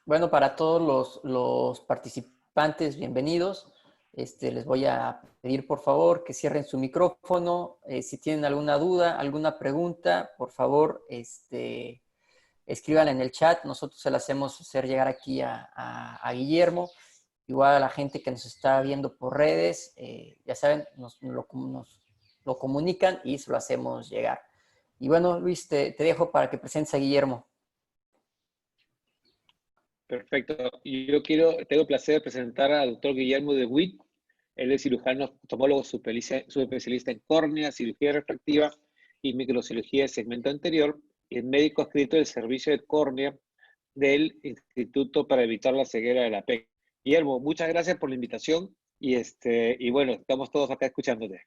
Bueno, para todos los participantes, bienvenidos. Les voy a pedir, por favor, que cierren su micrófono. Si tienen alguna duda, alguna pregunta, por favor, escríbanla en el chat. Nosotros se la hacemos hacer llegar aquí a Guillermo. Igual a la gente que nos está viendo por redes, ya saben, nos lo comunican y se lo hacemos llegar. Y bueno, Luis, te dejo para que presentes a Guillermo. Perfecto. Y yo tengo el placer de presentar al doctor Guillermo de Witt. Él es cirujano oftalmólogo subespecialista en córnea, cirugía refractiva y microcirugía de segmento anterior, y es médico adscrito del servicio de córnea del Instituto para Evitar la Ceguera de la PEC. Guillermo, muchas gracias por la invitación y bueno, estamos todos acá escuchándote.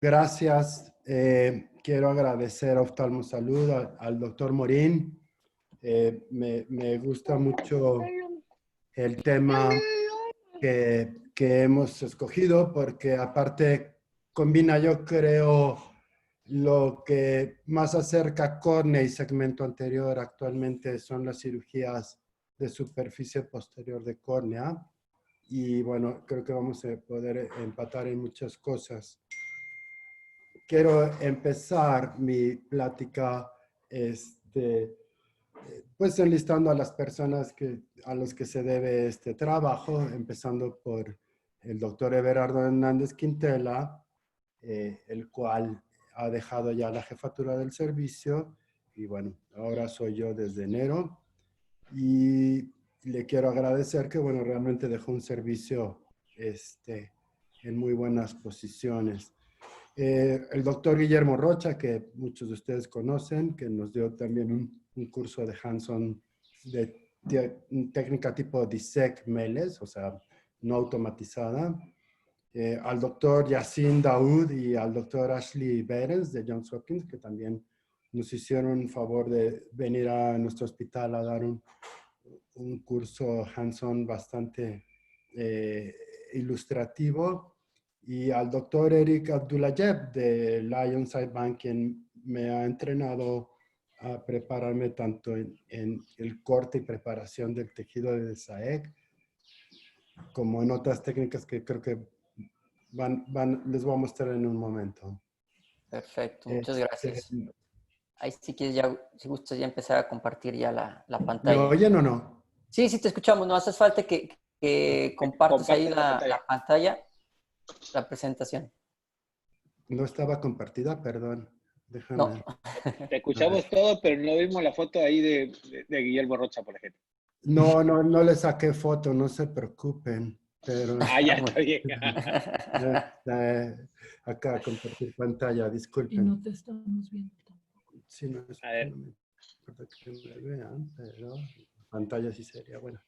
Gracias. Quiero agradecer a Oftalmo Salud, al doctor Morín. Me gusta mucho el tema que hemos escogido porque aparte combina, yo creo, lo que más acerca córnea y segmento anterior actualmente son las cirugías de superficie posterior de córnea. Y bueno, creo que vamos a poder empatar en muchas cosas. Quiero empezar mi plática pues enlistando a las personas a los que se debe este trabajo, empezando por el doctor Everardo Hernández Quintela, el cual ha dejado ya la jefatura del servicio y bueno, ahora soy yo desde enero y le quiero agradecer que bueno, realmente dejó un servicio en muy buenas posiciones. El doctor Guillermo Rocha, que muchos de ustedes conocen, que nos dio también un curso de hands-on de técnica tipo DISEC MELES, o sea, no automatizada. Al doctor Yassin Daoud y al doctor Ashley Behrens de Johns Hopkins, que también nos hicieron un favor de venir a nuestro hospital a dar un curso hands-on bastante ilustrativo. Y al doctor Eric Abdullayev de Lionside Bank, quien me ha entrenado a prepararme tanto en el corte y preparación del tejido de DESAEC, como en otras técnicas que creo que les voy a mostrar en un momento. Perfecto, muchas gracias. Ahí si quieres si gustas ya empezar a compartir ya la pantalla. ¿Me oyen o no? Sí, sí te escuchamos. No hace falta que compartas ahí la pantalla, la presentación. No estaba compartida, perdón. Déjame. No. Te escuchamos todo, pero no vimos la foto ahí de Guillermo Rocha, por ejemplo. No le saqué foto, no se preocupen. Pero Ya está bien. Acá compartir pantalla, disculpen. Y no te estamos viendo tampoco. Sí, no es que no me importa que me vean, pero pantalla sí sería buena.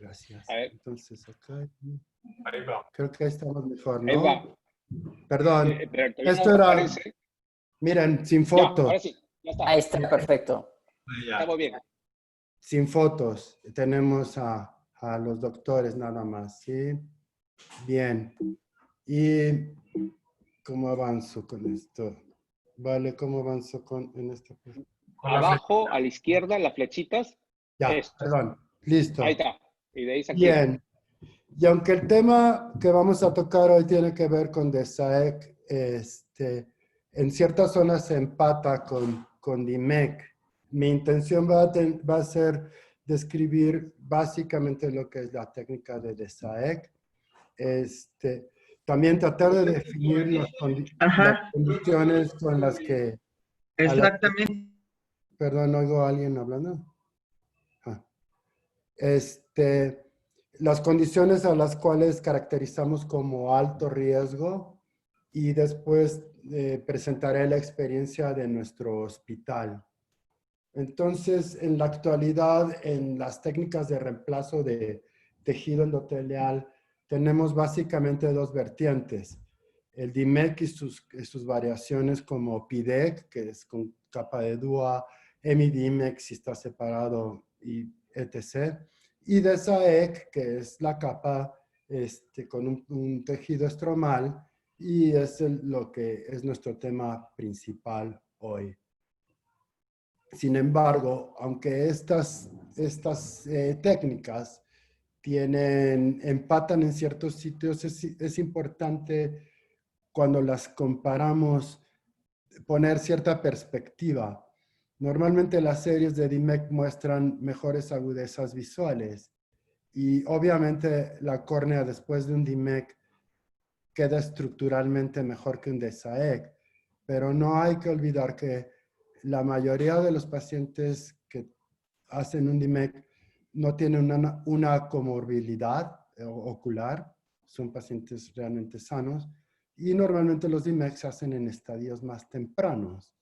Gracias. Entonces acá. Ahí va. Creo que ahí estamos mejor, ¿no? Ahí va. Perdón. Pero Esto no era. aparece. Miren, sin fotos. Ahora sí, ya está. Ahí está, perfecto. Estamos bien. Sin fotos. Tenemos a los doctores nada más, ¿sí? Bien. ¿Y cómo avanzo con esto? Vale, ¿cómo avanzo en esta? Abajo, a la izquierda, las flechitas. Ya, Esto. perdón. Listo. Ahí está. Y de ahí se activa. Bien. Y aunque el tema que vamos a tocar hoy tiene que ver con DESAEC, en ciertas zonas se empata con DIMEC. Mi intención va a ser describir básicamente lo que es la técnica de DESAEC. También tratar de definir las condiciones con las que... Exactamente. Perdón, ¿oigo a alguien hablando? Las condiciones a las cuales caracterizamos como alto riesgo y después presentaré la experiencia de nuestro hospital. Entonces, en la actualidad, en las técnicas de reemplazo de tejido endotelial, tenemos básicamente dos vertientes. El DIMEC y sus variaciones como PIDEC, que es con capa de DUA, HemiDIMEC si está separado y etc. Y DESAEC, que es la capa con un tejido estromal y es lo que es nuestro tema principal hoy. Sin embargo, aunque estas técnicas empatan en ciertos sitios, es importante cuando las comparamos poner cierta perspectiva. Normalmente las series de DMEC muestran mejores agudezas visuales y obviamente la córnea después de un DMEC queda estructuralmente mejor que un DESAEC, pero no hay que olvidar que la mayoría de los pacientes que hacen un DMEC no tienen una comorbilidad ocular, son pacientes realmente sanos y normalmente los DMEC se hacen en estadios más tempranos.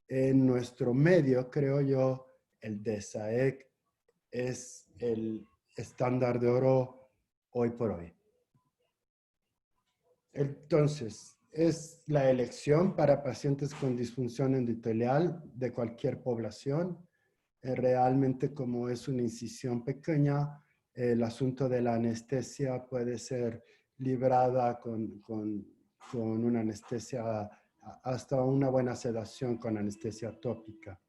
En nuestro medio, creo yo, el DESAEC es el estándar de oro hoy por hoy. Entonces, es la elección para pacientes con disfunción endotelial de cualquier población. Realmente, como es una incisión pequeña, el asunto de la anestesia puede ser librada con una anestesia, hasta una buena sedación con anestesia tópica.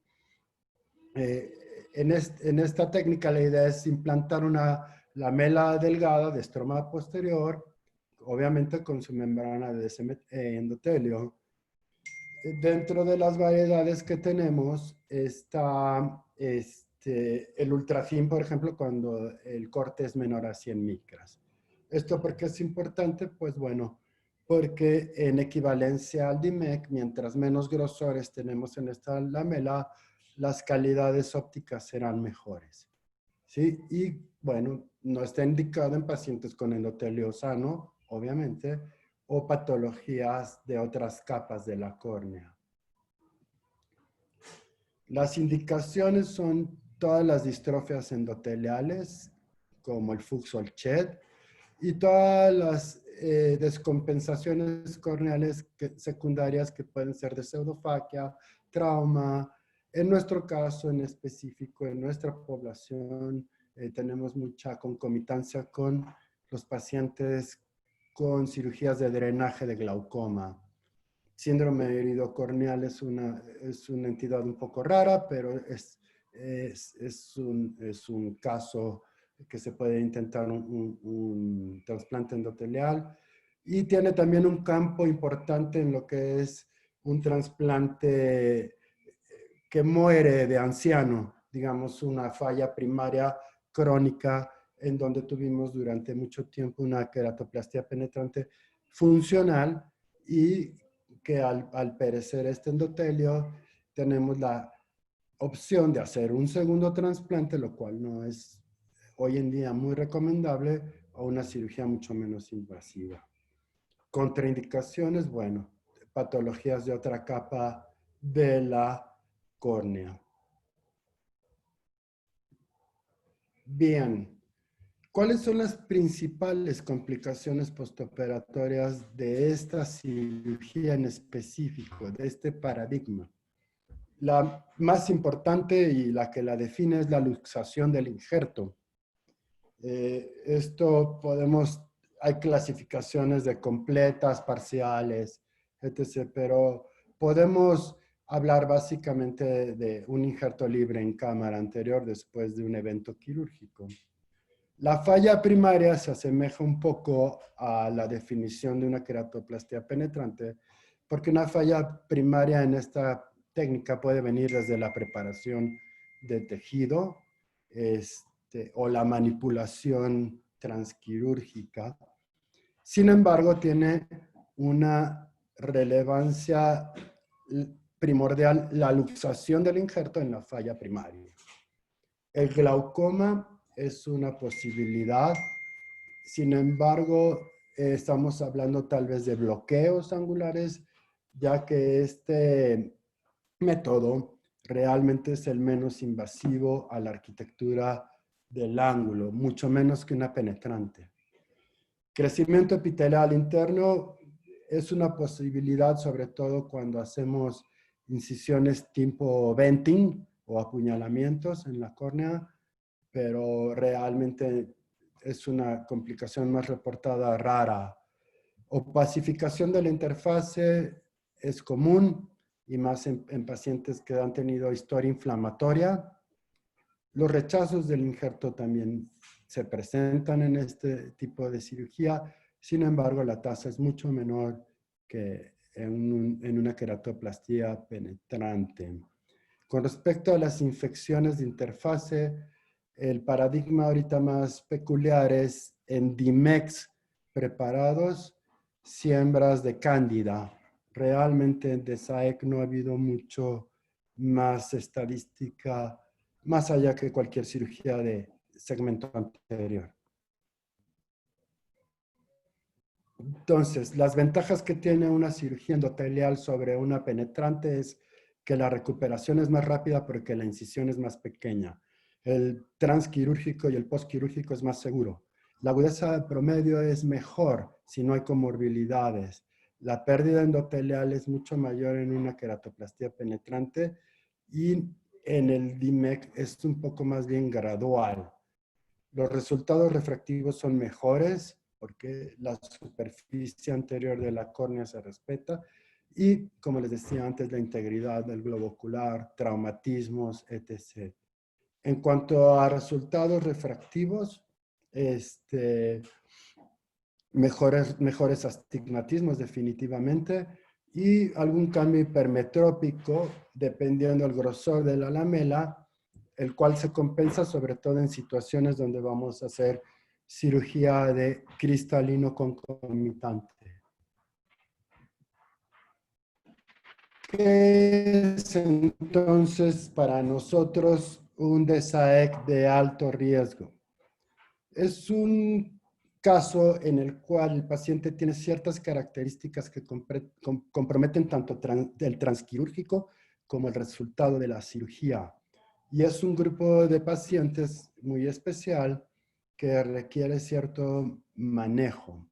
En esta técnica la idea es implantar una lamela delgada de estroma posterior, obviamente con su membrana de endotelio. Dentro de las variedades que tenemos está el ultrafin, por ejemplo, cuando el corte es menor a 100 micras. ¿Esto por qué es importante? Pues bueno, porque en equivalencia al DMEC, mientras menos grosores tenemos en esta lamela, las calidades ópticas serán mejores. ¿Sí? Y bueno, no está indicado en pacientes con endotelio sano, obviamente, o patologías de otras capas de la córnea. Las indicaciones son todas las distrofias endoteliales, como el Fuchs o el CHED, y todas las descompensaciones corneales secundarias que pueden ser de pseudofaquia, trauma. En nuestro caso en específico, en nuestra población, tenemos mucha concomitancia con los pacientes con cirugías de drenaje de glaucoma. Síndrome iridocorneal es una entidad un poco rara, pero es un caso que se puede intentar un trasplante endotelial. Y tiene también un campo importante en lo que es un trasplante que muere de anciano, digamos una falla primaria crónica en donde tuvimos durante mucho tiempo una queratoplastia penetrante funcional y que al perecer este endotelio tenemos la opción de hacer un segundo trasplante, lo cual no es hoy en día muy recomendable, o una cirugía mucho menos invasiva. Contraindicaciones, bueno, patologías de otra capa de la córnea. Bien, ¿cuáles son las principales complicaciones postoperatorias de esta cirugía en específico, de este paradigma? La más importante y la que la define es la luxación del injerto. Hay clasificaciones de completas, parciales, etc., pero podemos hablar básicamente de un injerto libre en cámara anterior después de un evento quirúrgico. La falla primaria se asemeja un poco a la definición de una queratoplastia penetrante, porque una falla primaria en esta técnica puede venir desde la preparación de tejido o la manipulación transquirúrgica. Sin embargo, tiene una relevancia primordial la luxación del injerto en la falla primaria. El glaucoma es una posibilidad, sin embargo, estamos hablando tal vez de bloqueos angulares, ya que este método realmente es el menos invasivo a la arquitectura del ángulo, mucho menos que una penetrante. Crecimiento epitelial interno es una posibilidad, sobre todo cuando hacemos incisiones tipo venting o apuñalamientos en la córnea, pero realmente es una complicación más reportada rara. Opacificación de la interfase es común y más en pacientes que han tenido historia inflamatoria. Los rechazos del injerto también se presentan en este tipo de cirugía. Sin embargo, la tasa es mucho menor que en una queratoplastia penetrante. Con respecto a las infecciones de interfase, el paradigma ahorita más peculiar es en DIMEX preparados, siembras de cándida. Realmente en DESAEC no ha habido mucho más estadística, más allá que cualquier cirugía de segmento anterior. Entonces, las ventajas que tiene una cirugía endotelial sobre una penetrante es que la recuperación es más rápida porque la incisión es más pequeña. El transquirúrgico y el postquirúrgico es más seguro. La agudeza promedio es mejor si no hay comorbilidades. La pérdida endotelial es mucho mayor en una queratoplastia penetrante y en el DIMEC es un poco más bien gradual. Los resultados refractivos son mejores porque la superficie anterior de la córnea se respeta y, como les decía antes, la integridad del globo ocular, traumatismos, etc. En cuanto a resultados refractivos, mejores astigmatismos definitivamente y algún cambio hipermetrópico dependiendo del grosor de la lamela, el cual se compensa sobre todo en situaciones donde vamos a hacer cirugía de cristalino concomitante. ¿Qué es entonces para nosotros un DESAEC de alto riesgo? Es un caso en el cual el paciente tiene ciertas características que comprometen tanto el transquirúrgico como el resultado de la cirugía. Y es un grupo de pacientes muy especial que requiere cierto manejo.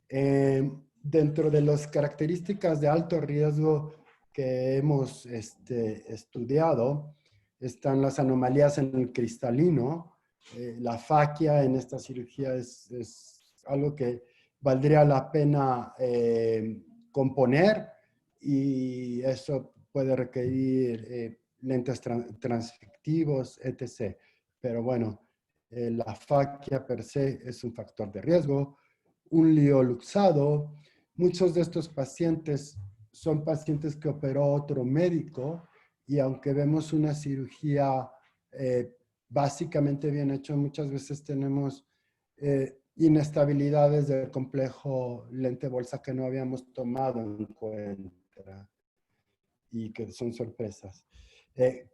Dentro de las características de alto riesgo que hemos estudiado están las anomalías en el cristalino. La faquia en esta cirugía es algo que valdría la pena componer y eso puede requerir lentes transfictivos, etc. Pero bueno, la faquia per se es un factor de riesgo. Un lío luxado. Muchos de estos pacientes son pacientes que operó otro médico y aunque vemos una cirugía básicamente bien hecha, muchas veces tenemos inestabilidades del complejo lente bolsa que no habíamos tomado en cuenta y que son sorpresas.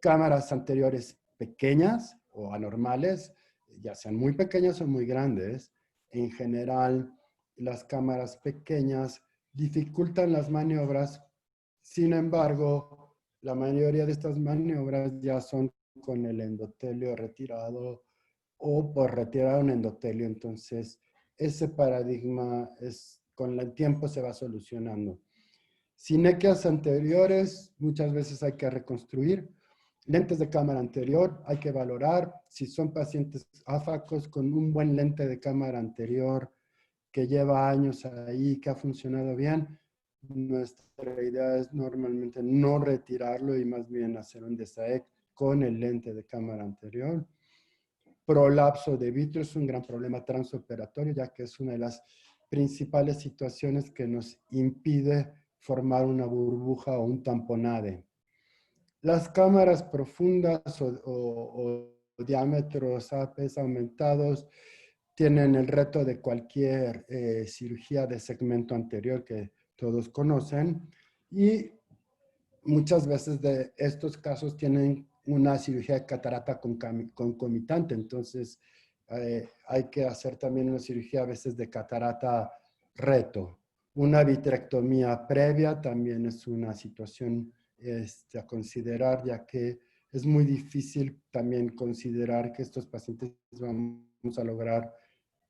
Cámaras anteriores pequeñas o anormales, ya sean muy pequeñas o muy grandes, en general las cámaras pequeñas dificultan las maniobras. Sin embargo, la mayoría de estas maniobras ya son con el endotelio retirado o por retirar un endotelio. Entonces, ese paradigma con el tiempo se va solucionando. Sinequias anteriores, muchas veces hay que reconstruir. Lentes de cámara anterior, hay que valorar si son pacientes áfacos con un buen lente de cámara anterior que lleva años ahí, que ha funcionado bien. Nuestra idea es normalmente no retirarlo y más bien hacer un DESAEC con el lente de cámara anterior. Prolapso de vitrio es un gran problema transoperatorio, ya que es una de las principales situaciones que nos impide formar una burbuja o un tamponade. Las cámaras profundas o diámetros APs aumentados tienen el reto de cualquier cirugía de segmento anterior que todos conocen y muchas veces de estos casos tienen una cirugía de catarata concomitante, entonces hay que hacer también una cirugía a veces de catarata reto. Una vitrectomía previa también es una situación a considerar, ya que es muy difícil también considerar que estos pacientes vamos a lograr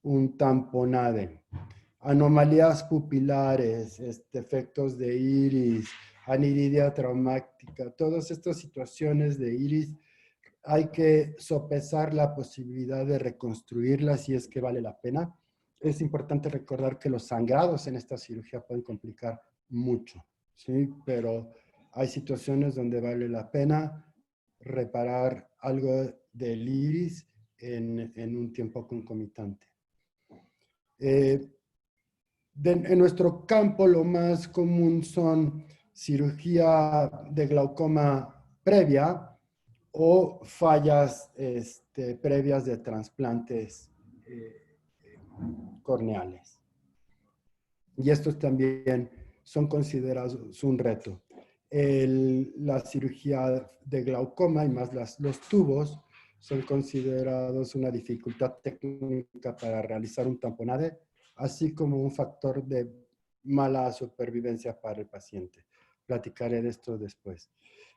un tamponade. Anomalías pupilares, efectos de iris, aniridia traumática, todas estas situaciones de iris hay que sopesar la posibilidad de reconstruirlas si es que vale la pena. Es importante recordar que los sangrados en esta cirugía pueden complicar mucho, ¿sí? Pero hay situaciones donde vale la pena reparar algo del iris en un tiempo concomitante. En nuestro campo lo más común son cirugía de glaucoma previa o fallas previas de trasplantes corneales. Y estos también son considerados un reto. La cirugía de glaucoma y más los tubos son considerados una dificultad técnica para realizar un tamponaje, así como un factor de mala supervivencia para el paciente. Platicaré de esto después.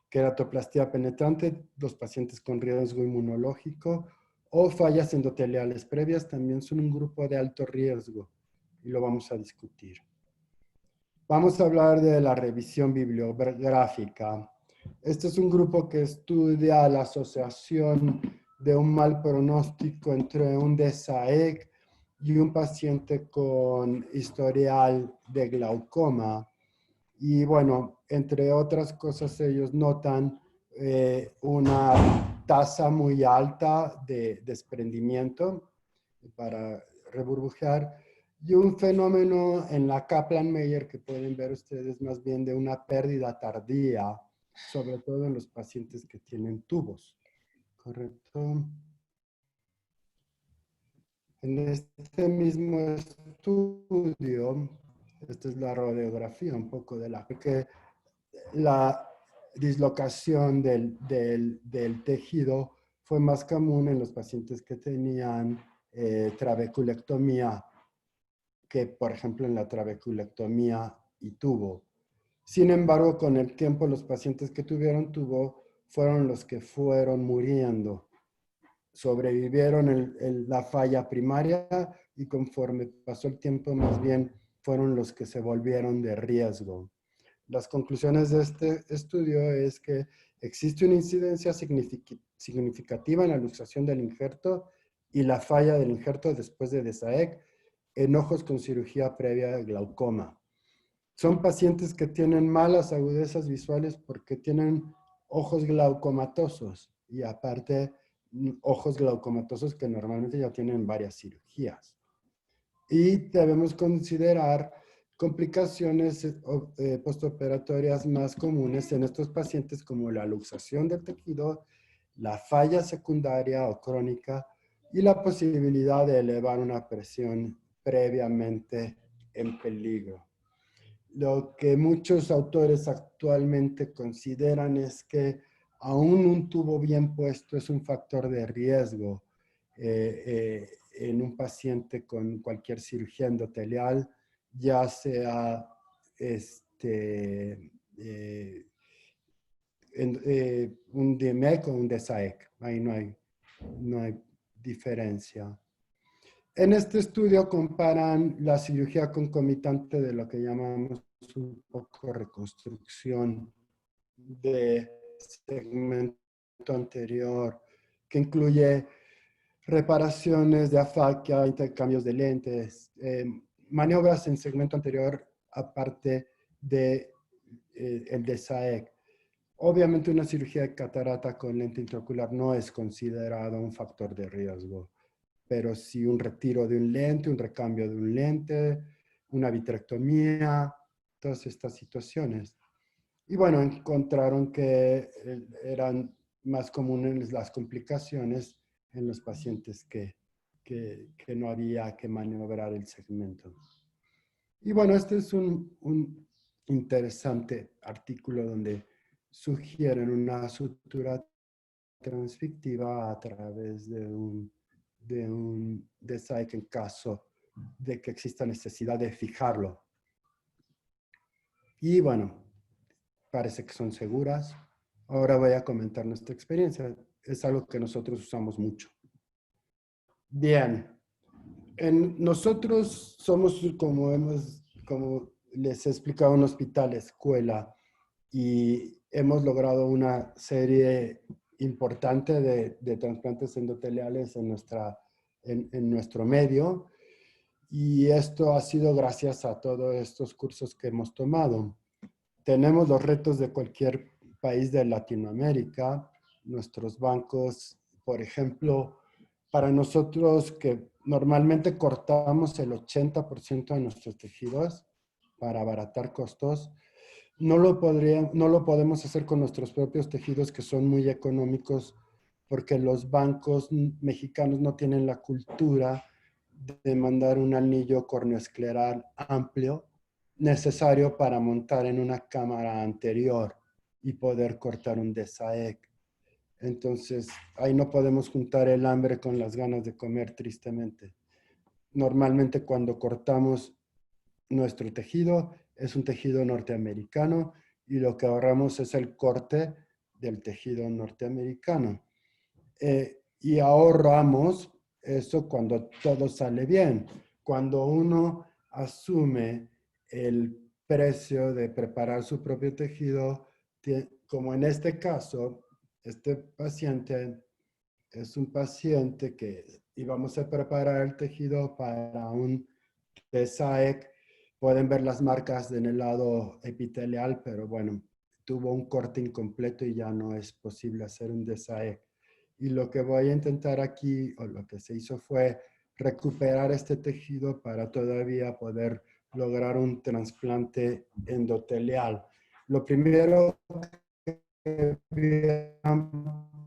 Queratoplastia penetrante, los pacientes con riesgo inmunológico o fallas endoteliales previas también son un grupo de alto riesgo y lo vamos a discutir. Vamos a hablar de la revisión bibliográfica. Este es un grupo que estudia la asociación de un mal pronóstico entre un DSAEC y un paciente con historial de glaucoma. Y bueno, entre otras cosas, ellos notan una tasa muy alta de desprendimiento para reburbujear y un fenómeno en la Kaplan-Meier que pueden ver ustedes más bien de una pérdida tardía, sobre todo en los pacientes que tienen tubos. ¿Correcto? En este mismo estudio, esta es la radiografía un poco de porque la dislocación del tejido fue más común en los pacientes que tenían trabeculectomía que, por ejemplo, en la trabeculectomía y tubo. Sin embargo, con el tiempo, los pacientes que tuvieron tubo fueron los que fueron muriendo. Sobrevivieron la falla primaria y conforme pasó el tiempo, más bien fueron los que se volvieron de riesgo. Las conclusiones de este estudio es que existe una incidencia significativa en la luxación del injerto y la falla del injerto después de DSAEC en ojos con cirugía previa de glaucoma. Son pacientes que tienen malas agudezas visuales porque tienen ojos glaucomatosos y aparte ojos glaucomatosos que normalmente ya tienen varias cirugías. Y debemos considerar complicaciones postoperatorias más comunes en estos pacientes como la luxación del tejido, la falla secundaria o crónica y la posibilidad de elevar una presión previamente en peligro. Lo que muchos autores actualmente consideran es que aún un tubo bien puesto es un factor de riesgo en un paciente con cualquier cirugía endotelial, ya sea un DMEC o un DSAEC. Ahí no hay diferencia. En este estudio comparan la cirugía concomitante de lo que llamamos un poco reconstrucción de segmento anterior, que incluye reparaciones de afaquia, intercambios de lentes, maniobras en segmento anterior aparte de el DSAEC. Obviamente una cirugía de catarata con lente intraocular no es considerado un factor de riesgo, pero sí un retiro de un lente, un recambio de un lente, una vitrectomía, todas estas situaciones. Y bueno, encontraron que eran más comunes las complicaciones en los pacientes que no había que maniobrar el segmento. Y bueno, este es un interesante artículo donde sugieren una sutura transfictiva a través de un DSAEC en caso de que exista necesidad de fijarlo. Y bueno, parece que son seguras. Ahora voy a comentar nuestra experiencia. Es algo que nosotros usamos mucho. Bien. Nosotros somos, como les he explicado, un hospital escuela y hemos logrado una serie importante de trasplantes endoteliales en nuestro medio. Y esto ha sido gracias a todos estos cursos que hemos tomado. tenemos los retos de cualquier país de Latinoamérica. Nuestros bancos, por ejemplo, para nosotros que normalmente cortamos el 80% de nuestros tejidos para abaratar costos, no lo podemos hacer con nuestros propios tejidos que son muy económicos porque los bancos mexicanos no tienen la cultura de mandar un anillo corneoescleral amplio necesario para montar en una cámara anterior y poder cortar un DESAEC. Entonces, ahí no podemos juntar el hambre con las ganas de comer, tristemente. Normalmente cuando cortamos nuestro tejido, es un tejido norteamericano y lo que ahorramos es el corte del tejido norteamericano. Y ahorramos eso cuando todo sale bien. Cuando uno asume el precio de preparar su propio tejido, como en este caso, este paciente es un paciente que íbamos a preparar el tejido para un DESAEC. Pueden ver las marcas en el lado epitelial, pero bueno, tuvo un corte incompleto y ya no es posible hacer un DESAEC. Y lo que voy a intentar aquí, o lo que se hizo fue recuperar este tejido para todavía poder lograr un trasplante endotelial. Lo primero que voy a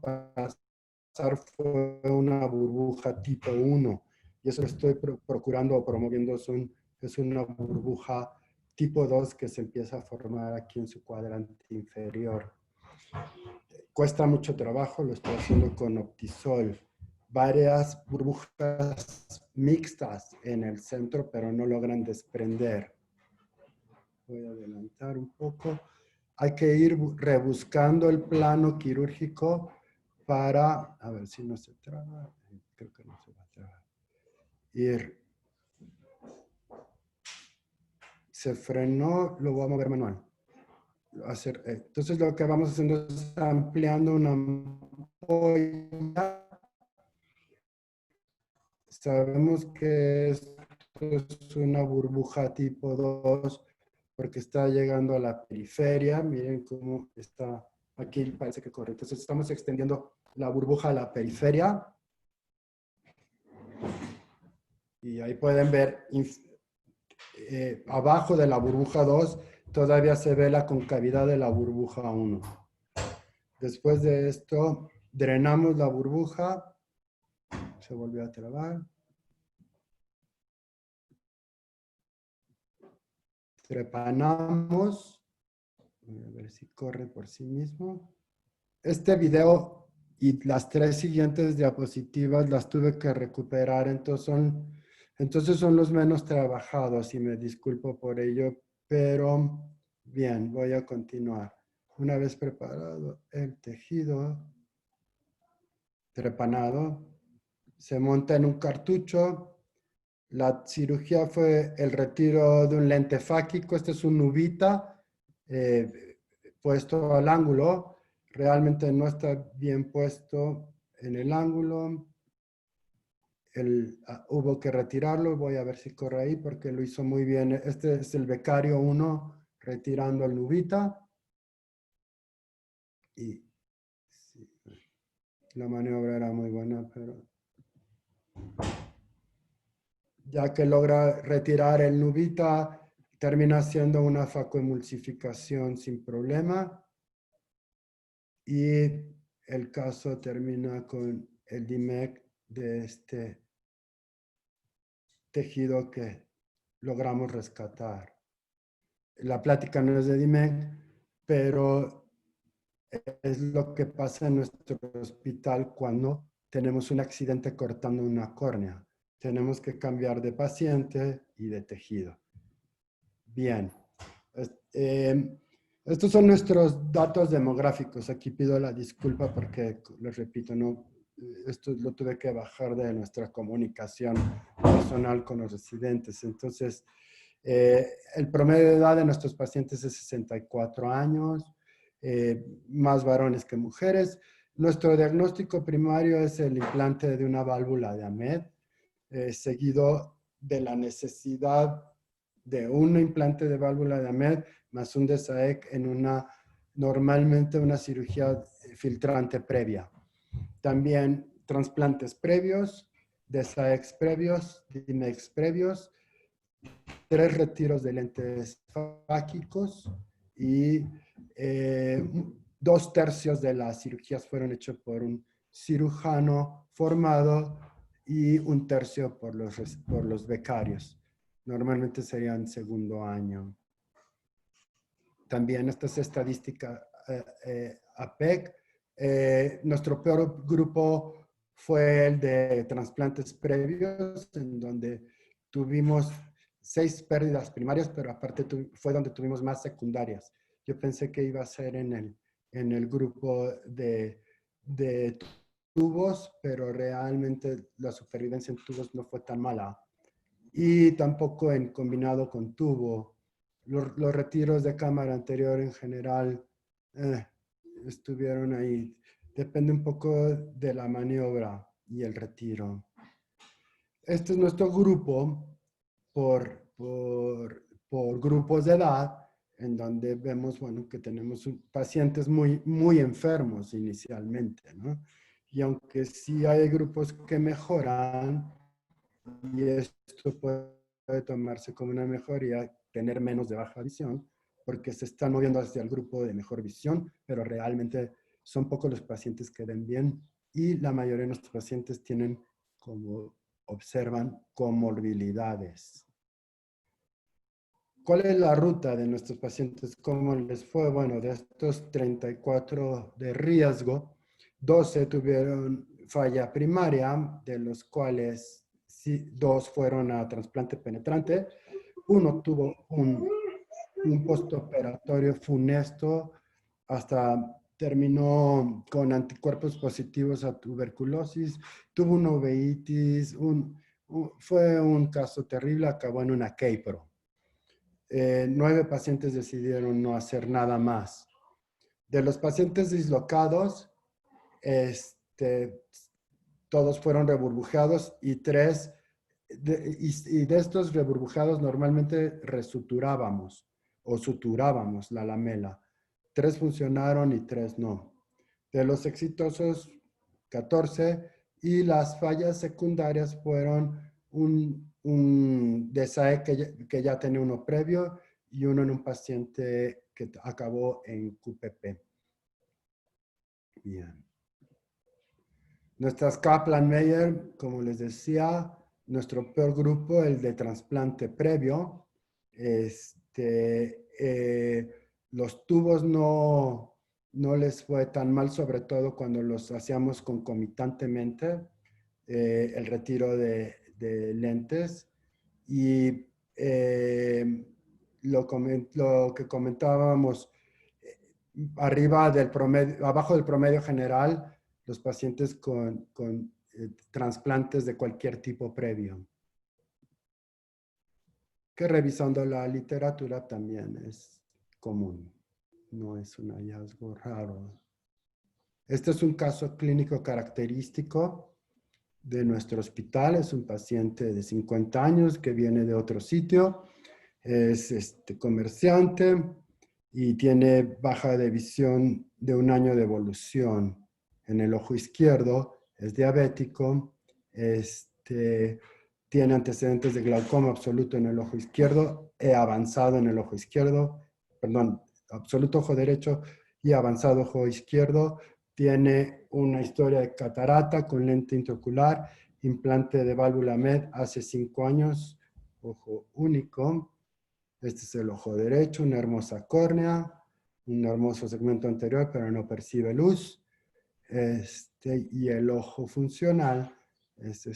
pasar fue una burbuja tipo 1. Y eso lo estoy procurando o promoviendo. Es una burbuja tipo 2 que se empieza a formar aquí en su cuadrante inferior. Cuesta mucho trabajo, lo estoy haciendo con Optisol. Varias burbujas mixtas en el centro, pero no logran desprender. Voy a adelantar un poco. Hay que ir rebuscando el plano quirúrgico para, a ver si no se traba, creo que no se va a trabar. Se frenó, lo voy a mover manual. Entonces lo que vamos haciendo es ampliando una ampolla. Sabemos que esto es una burbuja tipo 2 porque está llegando a la periferia. Miren cómo está aquí, parece que corre. Entonces estamos extendiendo la burbuja a la periferia. Y ahí pueden ver abajo de la burbuja 2 todavía se ve la concavidad de la burbuja 1. Después de esto, drenamos la burbuja. Se volvió a trabar. Trepanamos. Voy a ver si corre por sí mismo. Este video y las 3 siguientes diapositivas las tuve que recuperar, entonces son los menos trabajados y me disculpo por ello, pero bien, voy a continuar. Una vez preparado el tejido, trepanado, se monta en un cartucho. La cirugía fue el retiro de un lente fáquico. Este es un nubita puesto al ángulo. Realmente no está bien puesto en el ángulo. Hubo que retirarlo. Voy a ver si corre ahí porque lo hizo muy bien. Este es el becario 1 retirando el nubita. Y sí, la maniobra era muy buena, pero ya que logra retirar el nubita, termina siendo una facoemulsificación sin problema. Y el caso termina con el DIMEC de este tejido que logramos rescatar. La plática no es de DIMEC, pero es lo que pasa en nuestro hospital cuando tenemos un accidente cortando una córnea. Tenemos que cambiar de paciente y de tejido. Bien. Estos son nuestros datos demográficos. Aquí pido la disculpa porque, les repito, esto lo tuve que bajar de nuestra comunicación personal con los residentes. Entonces, el promedio de edad de nuestros pacientes es 64 años, más varones que mujeres. Nuestro diagnóstico primario es el implante de una válvula de AMED, seguido de la necesidad de un implante de válvula de Ahmed más un DESAEC en normalmente una cirugía filtrante previa. También trasplantes previos, DESAEX previos, DIMEX previos, 3 retiros de lentes fáquicos y 2/3 de las cirugías fueron hechas por un cirujano formado y 1/3 por los becarios. Normalmente serían segundo año. También esta es estadística APEC. Nuestro peor grupo fue el de trasplantes previos, en donde tuvimos 6 pérdidas primarias, pero aparte fue donde tuvimos más secundarias. Yo pensé que iba a ser en el grupo de tubos, pero realmente la supervivencia en tubos no fue tan mala. Y tampoco en combinado con tubo. Los retiros de cámara anterior en general estuvieron ahí. Depende un poco de la maniobra y el retiro. Este es nuestro grupo por grupos de edad, en donde vemos, bueno, que tenemos pacientes muy, muy enfermos inicialmente, ¿no? Y aunque sí hay grupos que mejoran, y esto puede tomarse como una mejoría, tener menos de baja visión, porque se están moviendo hacia el grupo de mejor visión, pero realmente son pocos los pacientes que ven bien y la mayoría de nuestros pacientes tienen, como observan, comorbilidades. ¿Cuál es la ruta de nuestros pacientes? ¿Cómo les fue? Bueno, de estos 34 de riesgo, 12 tuvieron falla primaria, de los cuales 2 fueron a trasplante penetrante. Uno tuvo un postoperatorio funesto, hasta terminó con anticuerpos positivos a tuberculosis, tuvo una uveitis, fue un caso terrible, acabó en una K-Pro. 9 pacientes decidieron no hacer nada más. De los pacientes dislocados, todos fueron reburbujeados y 3, y de estos reburbujeados normalmente resuturábamos o suturábamos la lamela. 3 funcionaron y 3 no. De los exitosos, 14, y las fallas secundarias fueron un DSAE que ya tenía uno previo y uno en un paciente que acabó en QPP. Bien. Nuestras Kaplan-Meier, como les decía, nuestro peor grupo, el de trasplante previo. Los tubos no les fue tan mal, sobre todo cuando los hacíamos concomitantemente, el retiro de lentes. Y lo que comentábamos, abajo del promedio general, los pacientes con trasplantes de cualquier tipo previo. Que revisando la literatura también es común, no es un hallazgo raro. Este es un caso clínico característico de nuestro hospital. Es un paciente de 50 años que viene de otro sitio, es comerciante y tiene baja de visión de 1 año de evolución en el ojo izquierdo, es diabético, tiene antecedentes de glaucoma absoluto en el ojo izquierdo, avanzado en el ojo izquierdo, perdón, absoluto ojo derecho y avanzado ojo izquierdo. Tiene una historia de catarata con lente intraocular, implante de válvula MED hace 5 años, ojo único. Este es el ojo derecho, una hermosa córnea, un hermoso segmento anterior, pero no percibe luz. Y el ojo funcional es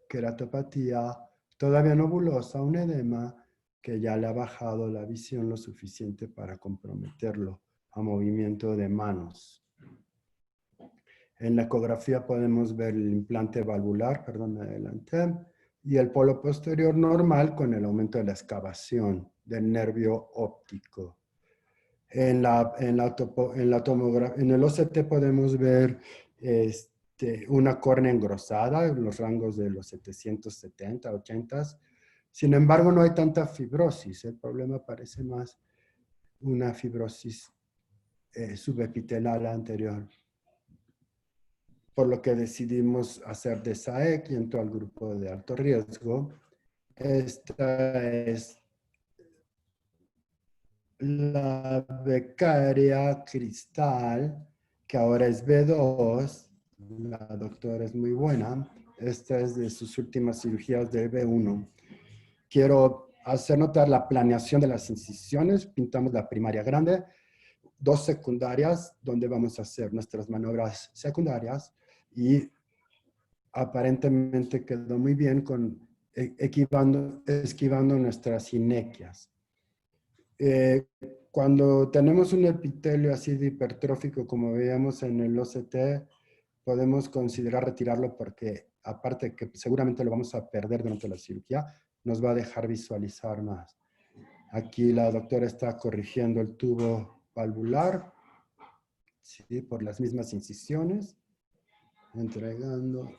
queratopatía todavía nobulosa, un edema que ya le ha bajado la visión lo suficiente para comprometerlo a movimiento de manos. En la ecografía podemos ver el implante valvular, perdón, me adelanté, y el polo posterior normal con el aumento de la excavación del nervio óptico. En el OCT podemos ver una córnea engrosada en los rangos de los 770, 80. Sin embargo, no hay tanta fibrosis. El problema parece más una fibrosis subepitelar anterior. Por lo que decidimos hacer de SAEC y entró al grupo de alto riesgo. Esta es la becaria Cristal, que ahora es B2. La doctora es muy buena. Esta es de sus últimas cirugías de B1. Quiero hacer notar la planeación de las incisiones. Pintamos la primaria grande, 2 secundarias, donde vamos a hacer nuestras maniobras secundarias, y aparentemente quedó muy bien con esquivando nuestras inequias. Cuando tenemos un epitelio así de hipertrófico, como veíamos en el OCT, podemos considerar retirarlo porque, aparte que seguramente lo vamos a perder durante la cirugía, nos va a dejar visualizar más. Aquí la doctora está corrigiendo el tubo valvular, ¿sí? Por las mismas incisiones, entregando.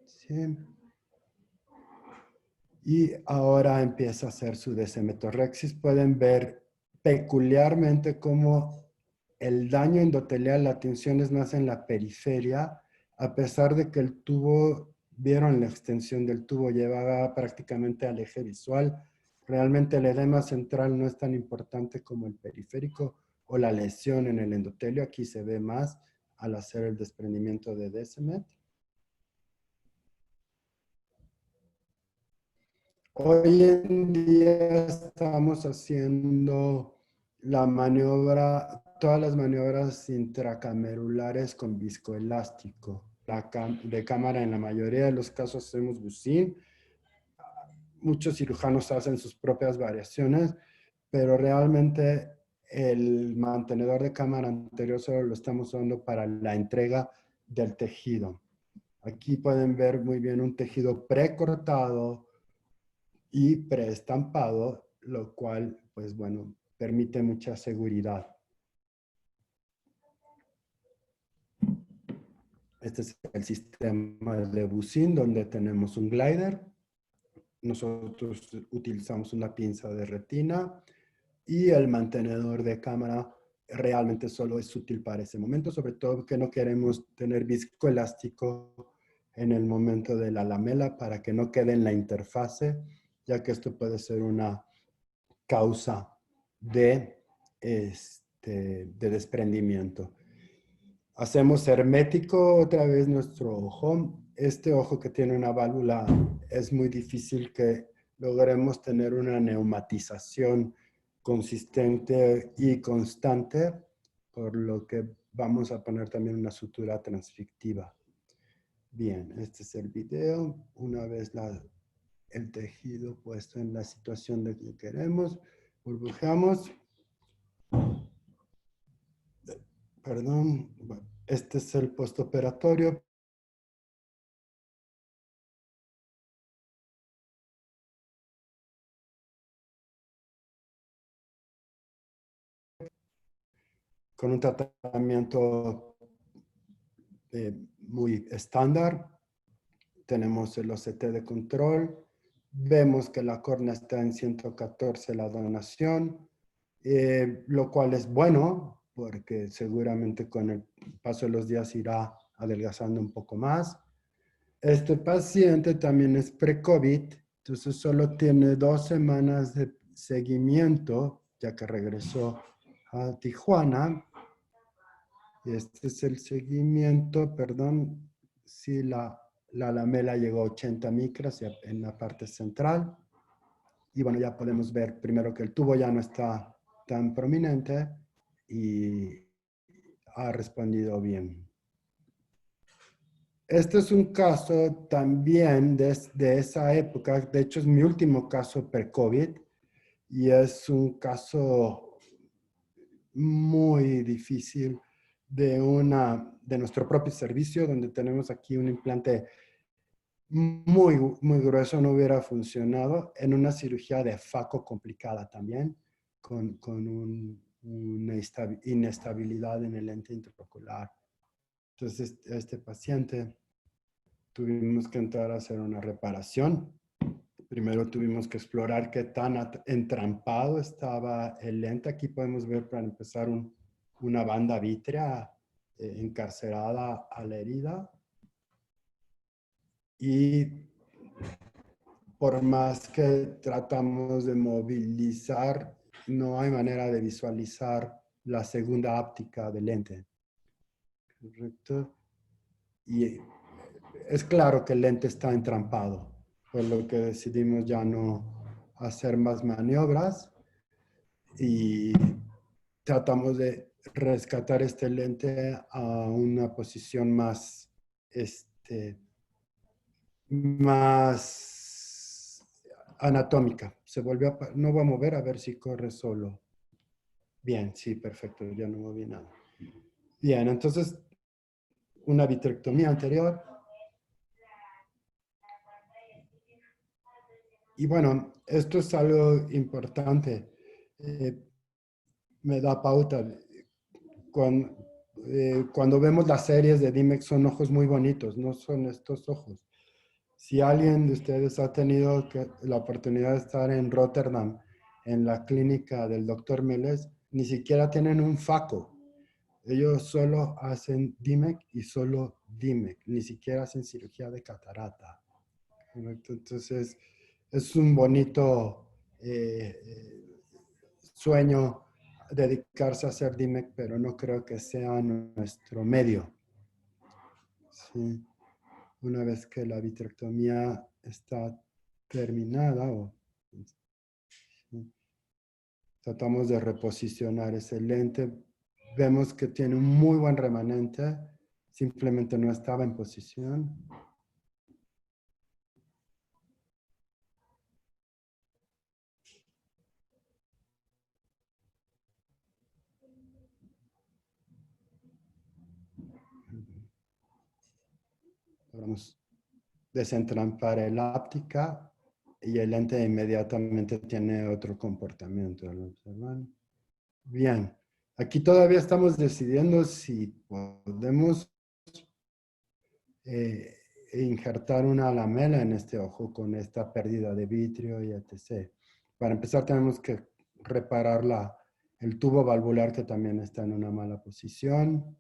¿Sí? Y ahora empieza a hacer su descemetorrexis. Pueden ver peculiarmente cómo el daño endotelial, la tinción es más en la periferia, a pesar de que el tubo, vieron la extensión del tubo, llevaba prácticamente al eje visual. Realmente el edema central no es tan importante como el periférico o la lesión en el endotelio. Aquí se ve más al hacer el desprendimiento de Descemet. Hoy en día estamos haciendo la maniobra, todas las maniobras intracamerulares con viscoelástico. De cámara, en la mayoría de los casos hacemos Busin. Muchos cirujanos hacen sus propias variaciones, pero realmente el mantenedor de cámara anterior solo lo estamos usando para la entrega del tejido. Aquí pueden ver muy bien un tejido precortado y preestampado, lo cual, pues bueno, permite mucha seguridad. Este es el sistema de Busin, donde tenemos un glider. Nosotros utilizamos una pinza de retina y el mantenedor de cámara realmente solo es útil para ese momento, sobre todo que no queremos tener viscoelástico en el momento de la lamela para que no quede en la interfase, ya que esto puede ser una causa de desprendimiento. Hacemos hermético otra vez nuestro ojo. Este ojo que tiene una válvula es muy difícil que logremos tener una neumatización consistente y constante, por lo que vamos a poner también una sutura transfictiva. Bien, este es el video. Una vez el tejido puesto en la situación de que queremos, burbujeamos. Perdón, este es el postoperatorio. Con un tratamiento muy estándar. Tenemos el OCT de control. Vemos que la córnea está en 114 la donación, lo cual es bueno, porque seguramente con el paso de los días irá adelgazando un poco más. Este paciente también es pre-COVID, entonces solo tiene 2 semanas de seguimiento, ya que regresó a Tijuana. Y este es el seguimiento, perdón, si la lamela llegó a 80 micras en la parte central. Y bueno, ya podemos ver primero que el tubo ya no está tan prominente y ha respondido bien. Este es un caso también de esa época, de hecho es mi último caso pre-COVID y es un caso muy difícil de nuestro propio servicio, donde tenemos aquí un implante muy, muy grueso, no hubiera funcionado, en una cirugía de FACO complicada también, con una inestabilidad en el lente intraocular. Entonces, este paciente tuvimos que entrar a hacer una reparación. Primero tuvimos que explorar qué tan entrampado estaba el lente. Aquí podemos ver para empezar una banda vítrea encarcerada a la herida. Y por más que tratamos de movilizar, no hay manera de visualizar la segunda óptica del lente. ¿Correcto? Y es claro que el lente está entrampado, por lo que decidimos ya no hacer más maniobras y tratamos de rescatar este lente a una posición más, más anatómica. Se volvió a, no va a mover, a ver si corre solo. Bien, sí, perfecto, ya no moví nada. Bien, entonces una vitrectomía anterior. Y bueno, esto es algo importante. Me da pauta. Cuando vemos las series de Dimex son ojos muy bonitos, no son estos ojos. Si alguien de ustedes ha tenido la oportunidad de estar en Rotterdam, en la clínica del doctor Meles, ni siquiera tienen un faco. Ellos solo hacen DIMEC y solo DIMEC, ni siquiera hacen cirugía de catarata. ¿Correcto? Entonces, es un bonito sueño dedicarse a hacer DIMEC, pero no creo que sea nuestro medio. Sí. Una vez que la vitrectomía está terminada, ¿sí? Tratamos de reposicionar ese lente. Vemos que tiene un muy buen remanente, simplemente no estaba en posición. Vamos a desentrampar el óptica y el lente inmediatamente tiene otro comportamiento. ¿Lo observan? Bien, aquí todavía estamos decidiendo si podemos injertar una lamela en este ojo con esta pérdida de vitrio y etc. Para empezar tenemos que reparar el tubo valvular que también está en una mala posición.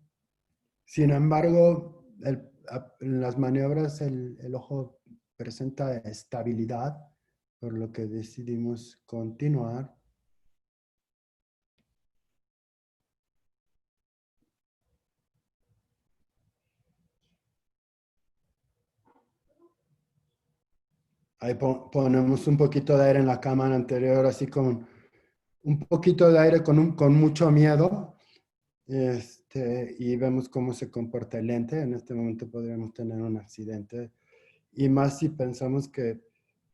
Sin embargo, en las maniobras el ojo presenta estabilidad, por lo que decidimos continuar. Ahí ponemos un poquito de aire en la cámara anterior, así con un poquito de aire con mucho miedo. Y vemos cómo se comporta el lente. En este momento podríamos tener un accidente. Y más si pensamos que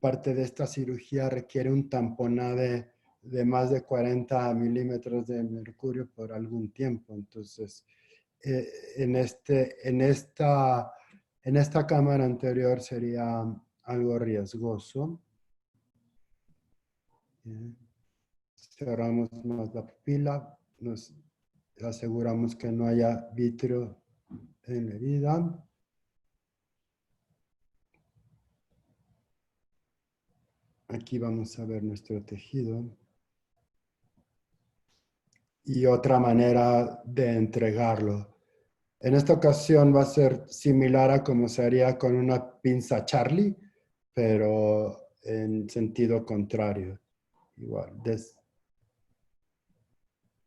parte de esta cirugía requiere un tamponade de más de 40 milímetros de mercurio por algún tiempo. Entonces, en esta cámara anterior sería algo riesgoso. Cerramos más la pupila, nos aseguramos que no haya vitrio en la herida. Aquí vamos a ver nuestro tejido. Y otra manera de entregarlo. En esta ocasión va a ser similar a como se haría con una pinza Charlie, pero en sentido contrario. Igual,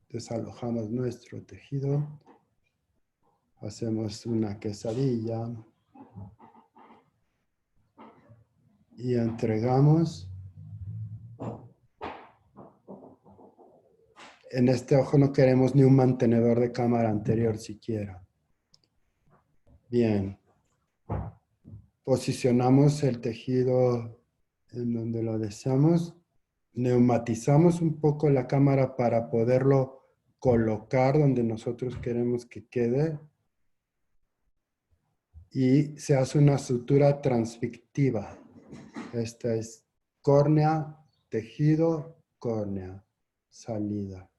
desalojamos nuestro tejido, hacemos una quesadilla y entregamos. En este ojo no queremos ni un mantenedor de cámara anterior siquiera. Bien. Posicionamos el tejido en donde lo deseamos. Neumatizamos un poco la cámara para poderlo colocar donde nosotros queremos que quede. Y se hace una sutura transfictiva. Esta es córnea, tejido, córnea, salida.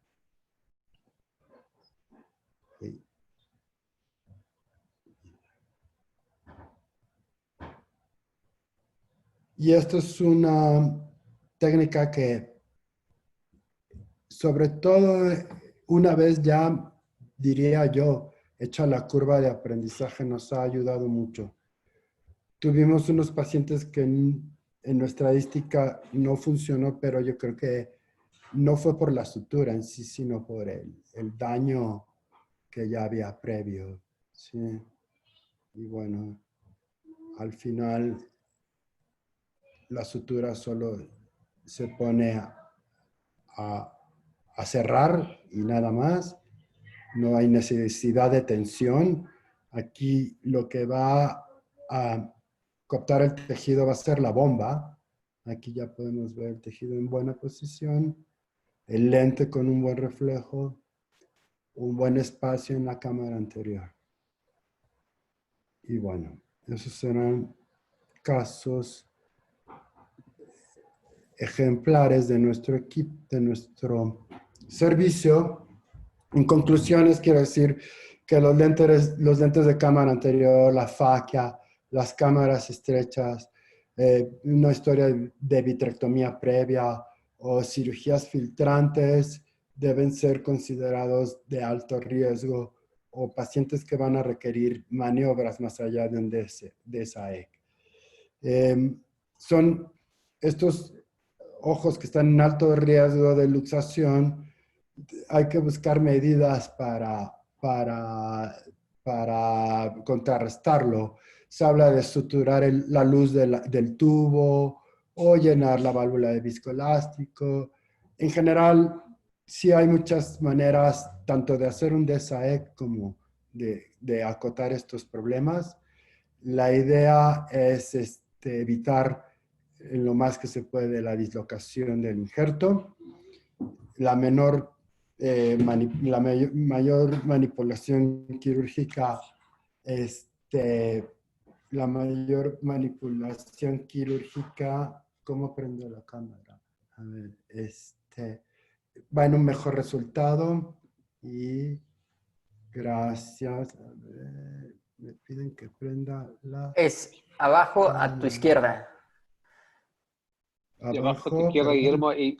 Y esto es una técnica que, sobre todo, una vez ya, diría yo, hecha la curva de aprendizaje, nos ha ayudado mucho. Tuvimos unos pacientes que en nuestra estadística no funcionó, pero yo creo que no fue por la sutura en sí, sino por el daño que ya había previo. ¿Sí? Y bueno, al final la sutura solo se pone a cerrar y nada más. No hay necesidad de tensión. Aquí lo que va a coaptar el tejido va a ser la bomba. Aquí ya podemos ver el tejido en buena posición, el lente con un buen reflejo, un buen espacio en la cámara anterior. Y bueno, esos serán casos ejemplares de nuestro equipo, de nuestro servicio. En conclusiones, quiero decir que los lentes de cámara anterior, la fascia, las cámaras estrechas, una historia de vitrectomía previa o cirugías filtrantes deben ser considerados de alto riesgo o pacientes que van a requerir maniobras más allá de un DSAEC. Son estos ojos que están en alto riesgo de luxación. Hay que buscar medidas para contrarrestarlo. Se habla de suturar la luz del tubo o llenar la válvula de viscoelástico. En general, sí hay muchas maneras tanto de hacer un DSAEC como de acotar estos problemas. La idea es evitar en lo más que se puede la dislocación del injerto, la mayor manipulación quirúrgica, ¿cómo prendo la cámara? A ver, va en un mejor resultado y gracias. A ver, me piden que prenda la Es abajo a tu cámara. izquierda. Y abajo a tu Abajo, izquierda, perdón. Guillermo, y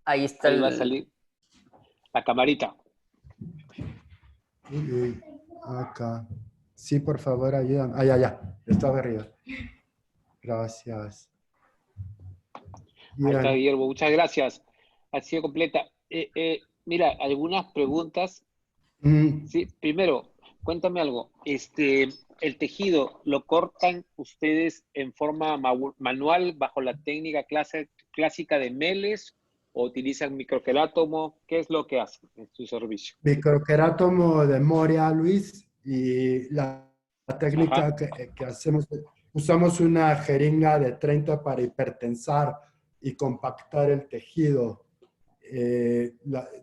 Ahí está ahí va a salir la camarita. Uy, acá. Sí, por favor, ayúdame. Ah, ya. Estaba arriba. Gracias. Ahí está, Bien. Guillermo, muchas gracias. Ha sido completa. Mira, algunas preguntas. Mm, Sí, primero, cuéntame algo. ¿El tejido lo cortan ustedes en forma manual bajo la técnica clásica de Meles o utilizan microquerátomo? ¿Qué es lo que hacen en su servicio? Microquerátomo de Moria, Luis, y la Ajá. técnica que hacemos, usamos una jeringa de 30 para hipertensar y compactar el tejido.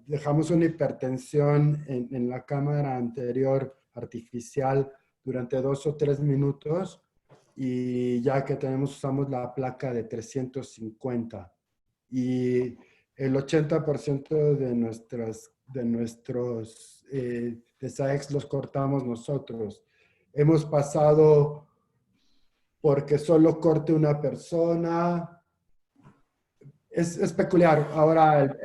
Dejamos una hipertensión en la cámara anterior artificial durante 2 o 3 minutos y ya que usamos la placa de 350 y el 80% de nuestros DSAEX los cortamos nosotros. Hemos pasado porque solo corte una persona. Es peculiar. Ahora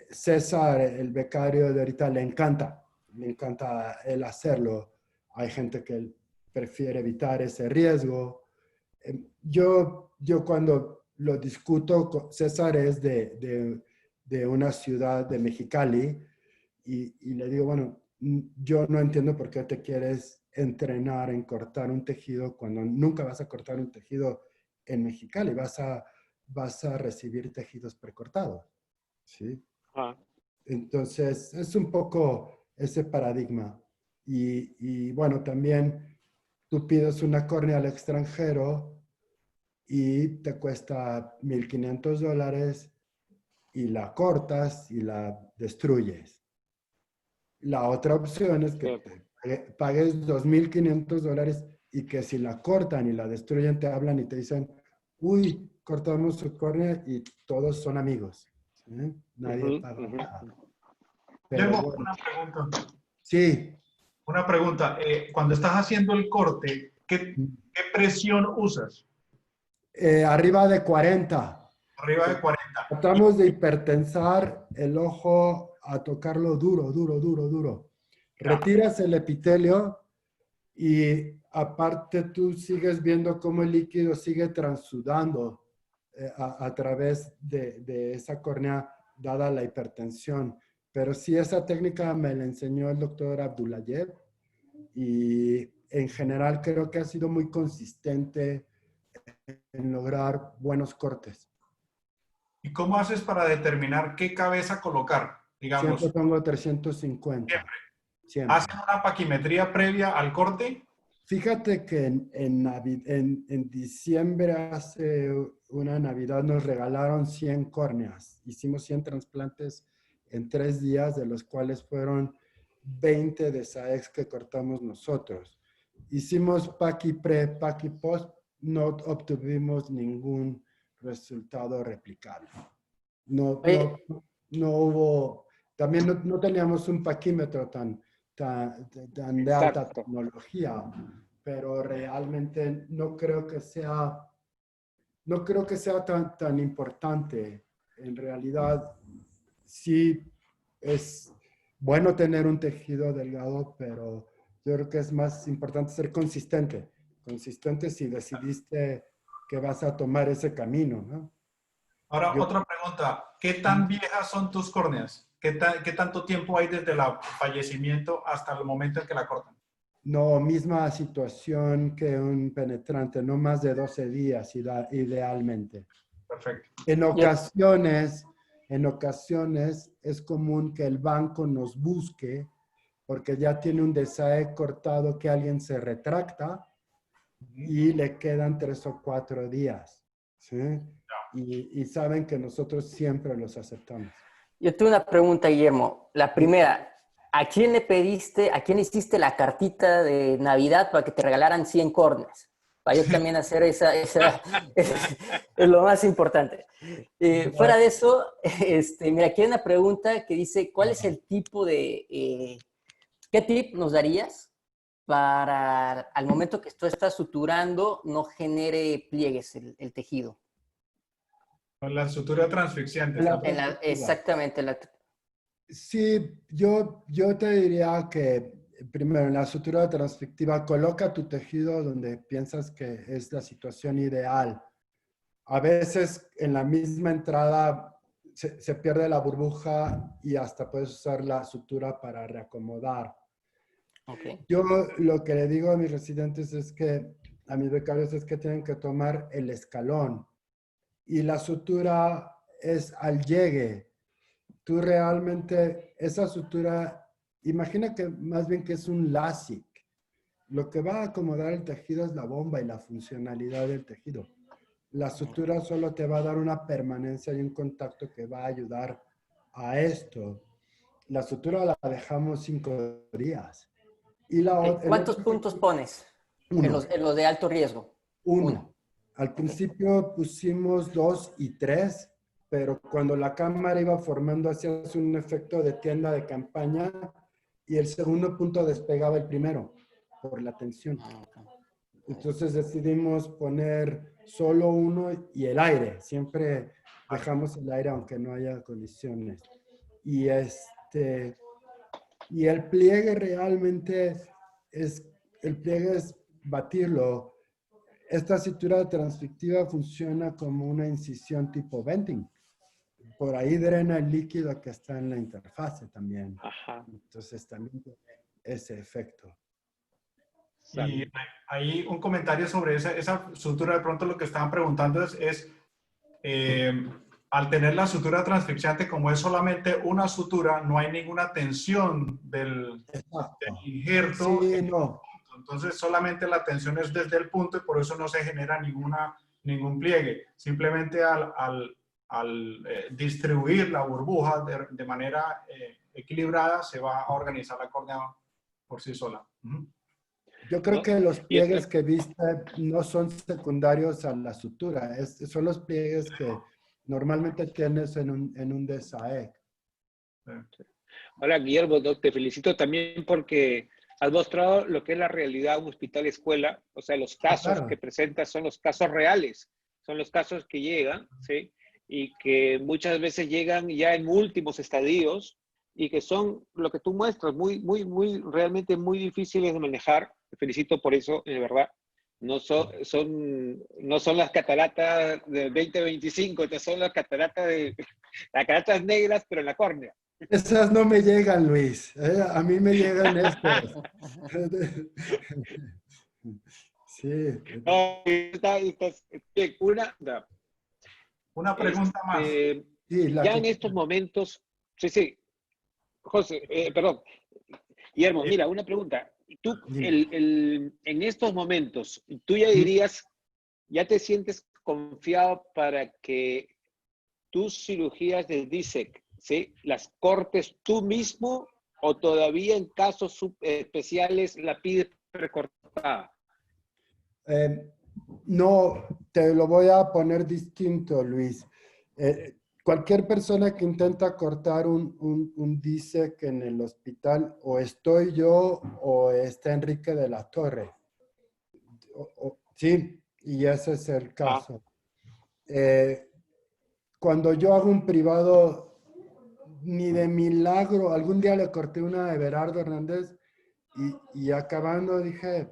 César, el becario de ahorita, le encanta él hacerlo. Hay gente que prefiere evitar ese riesgo. Yo cuando lo discuto con César es de una ciudad de Mexicali y le digo, bueno, yo no entiendo por qué te quieres entrenar en cortar un tejido cuando nunca vas a cortar un tejido en Mexicali, vas a recibir tejidos precortados, ¿sí? Ah, Entonces, es un poco ese paradigma. Y bueno, también tú pides una córnea al extranjero y te cuesta $1,500 y la cortas y la destruyes. La otra opción es que sí. te pagues $2,500 y que si la cortan y la destruyen te hablan y te dicen, uy, cortamos su córnea y todos son amigos. ¿Sí? Nadie Ujú, paga ujú. nada. Pero Guillermo, bueno, una pregunta. sí. Una pregunta. Cuando estás haciendo el corte, ¿qué presión usas? Arriba de 40. Arriba de 40. Tratamos de hipertensar el ojo a tocarlo duro, duro, duro, duro. Retiras el epitelio y aparte tú sigues viendo cómo el líquido sigue transudando a través de esa córnea dada la hipertensión. Pero sí, esa técnica me la enseñó el doctor Abdullayev y en general creo que ha sido muy consistente en lograr buenos cortes. ¿Y cómo haces para determinar qué cabeza colocar? Digamos, Siempre pongo 350. siempre. Siempre. ¿Hacen una paquimetría previa al corte? Fíjate que en diciembre, hace una Navidad, nos regalaron 100 córneas. Hicimos 100 trasplantes en 3 días, de los cuales fueron 20 de SAEX que cortamos nosotros. Hicimos paqui pre, paqui post, no obtuvimos ningún resultado replicable. No hubo, también no teníamos un paquímetro tan de alta Exacto. tecnología, pero realmente no creo que sea tan importante. En realidad, sí es bueno tener un tejido delgado, pero yo creo que es más importante ser consistente. Consistente si decidiste que vas a tomar ese camino, ¿no? Ahora, Yo- otra pregunta. ¿Qué tan viejas son tus córneas? ¿Qué tanto tiempo hay desde el fallecimiento hasta el momento en que la cortan? No, misma situación que un penetrante, no más de 12 días idealmente. Perfecto. En ocasiones es común que el banco nos busque porque ya tiene un DSAE cortado que alguien se retracta y le quedan 3 o 4 días, ¿sí? Y saben que nosotros siempre los aceptamos. Yo tengo una pregunta, Guillermo. La primera, ¿a quién le pediste, a quién hiciste la cartita de Navidad para que te regalaran 100 córneas? Para yo también hacer esa es lo más importante. Fuera de eso, mira, aquí hay una pregunta que dice, ¿cuál es el tipo de, qué tip nos darías para al momento que tú estás suturando no genere pliegues el tejido? Con la sutura transfixiante. Exactamente. Sí, yo te diría que primero en la sutura transfictiva coloca tu tejido donde piensas que es la situación ideal. A veces en la misma entrada se pierde la burbuja y hasta puedes usar la sutura para reacomodar. Okay. Yo lo que le digo a mis residentes es que, a mis becarios, es que tienen que tomar el escalón y la sutura es al llegue. Tú realmente, esa sutura, imagina que más bien que es un LASIK. Lo que va a acomodar el tejido es la bomba y la funcionalidad del tejido. La sutura solo te va a dar una permanencia y un contacto que va a ayudar a esto. La sutura la dejamos 5 días. Y ¿Cuántos puntos pones en los de alto riesgo? Uno. Al principio pusimos 2 y 3, pero cuando la cámara iba formando hacías un efecto de tienda de campaña y el segundo punto despegaba el primero por la tensión. Entonces decidimos poner solo uno y el aire. Siempre dejamos el aire aunque no haya condiciones. Y y el pliegue realmente el pliegue es batirlo. Esta sutura transfictiva funciona como una incisión tipo venting. Por ahí drena el líquido que está en la interfase también. Ajá. Entonces también tiene ese efecto. Y hay un comentario sobre esa sutura. De pronto lo que estaban preguntando es al tener la sutura transfixiante, como es solamente una sutura, no hay ninguna tensión del injerto. Sí, no. Entonces solamente la tensión es desde el punto y por eso no se genera ningún pliegue. Simplemente al distribuir la burbuja de manera equilibrada se va a organizar la córnea por sí sola. Yo creo que los pliegues que viste no son secundarios a la sutura. Son los pliegues que normalmente tienes en un DSAE. Hola, Guillermo, te felicito también porque has mostrado lo que es la realidad de un hospital escuela. O sea, los casos Claro. que presentas son los casos reales. son los casos que llegan, ¿sí? Y que muchas veces llegan ya en últimos estadios y que son lo que tú muestras, realmente muy difíciles de manejar. Te felicito por eso, de verdad. No son las cataratas del 2025, estas son las cataratas negras, pero en la córnea. Esas no me llegan, Luis. A mí me llegan estas. Sí. No, Una pregunta más. Sí, ya en estos momentos, sí, José, perdón, Guillermo, mira, una pregunta. Tú, en estos momentos, tú ya dirías, ya te sientes confiado para que tus cirugías de DISEC, ¿sí? ¿Las cortes tú mismo o todavía en casos especiales la pides recortada? No, te lo voy a poner distinto, Luis. Cualquier persona que intenta cortar un DISEC en el hospital, o estoy yo o está Enrique de la Torre. Sí, y ese es el caso. Cuando yo hago un privado, ni de milagro, algún día le corté una a Everardo Hernández y acabando dije,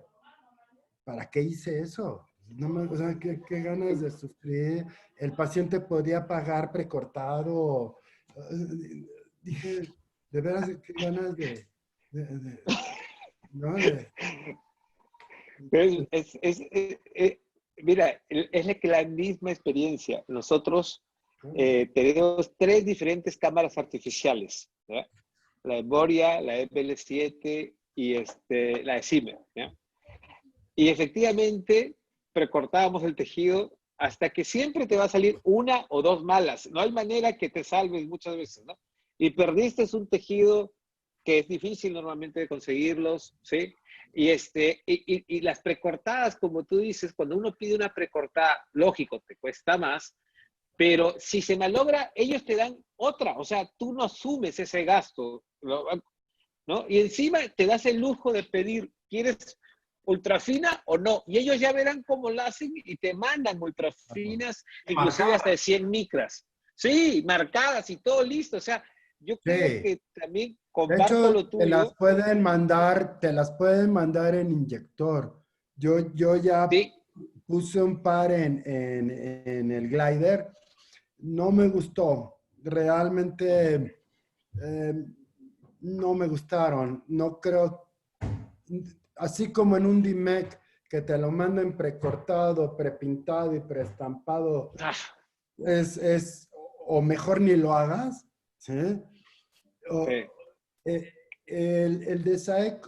¿para qué hice eso? No me, o sea, ¿qué ganas de sufrir? El paciente podía pagar precortado. Dije, de veras, qué ganas ¿no? Mira, es la misma experiencia. Nosotros tenemos 3 diferentes cámaras artificiales, ¿ya? La de Boria, la FL7 y la de Zimmer, ¿ya? Y efectivamente precortábamos el tejido hasta que siempre te va a salir una o 2 malas. No hay manera que te salves muchas veces, ¿no? Y perdiste un tejido que es difícil normalmente de conseguirlos, ¿sí? Y las precortadas, como tú dices, cuando uno pide una precortada, lógico, te cuesta más, pero si se malogra, ellos te dan otra, o sea, tú no asumes ese gasto, ¿no? Y encima te das el lujo de pedir, ¿quieres ultrafina o no? Y ellos ya verán cómo la hacen y te mandan ultrafinas, inclusive hasta de 100 micras. Sí, marcadas y todo listo, o sea, yo creo que también comparto de hecho, lo tuyo. Te las pueden mandar en inyector. Yo ya puse un par en el glider. No me gustó. Realmente no me gustaron. No creo. Así como en un DIMEC que te lo mandan precortado, prepintado y preestampado, o mejor ni lo hagas, ¿sí? El de SAEC,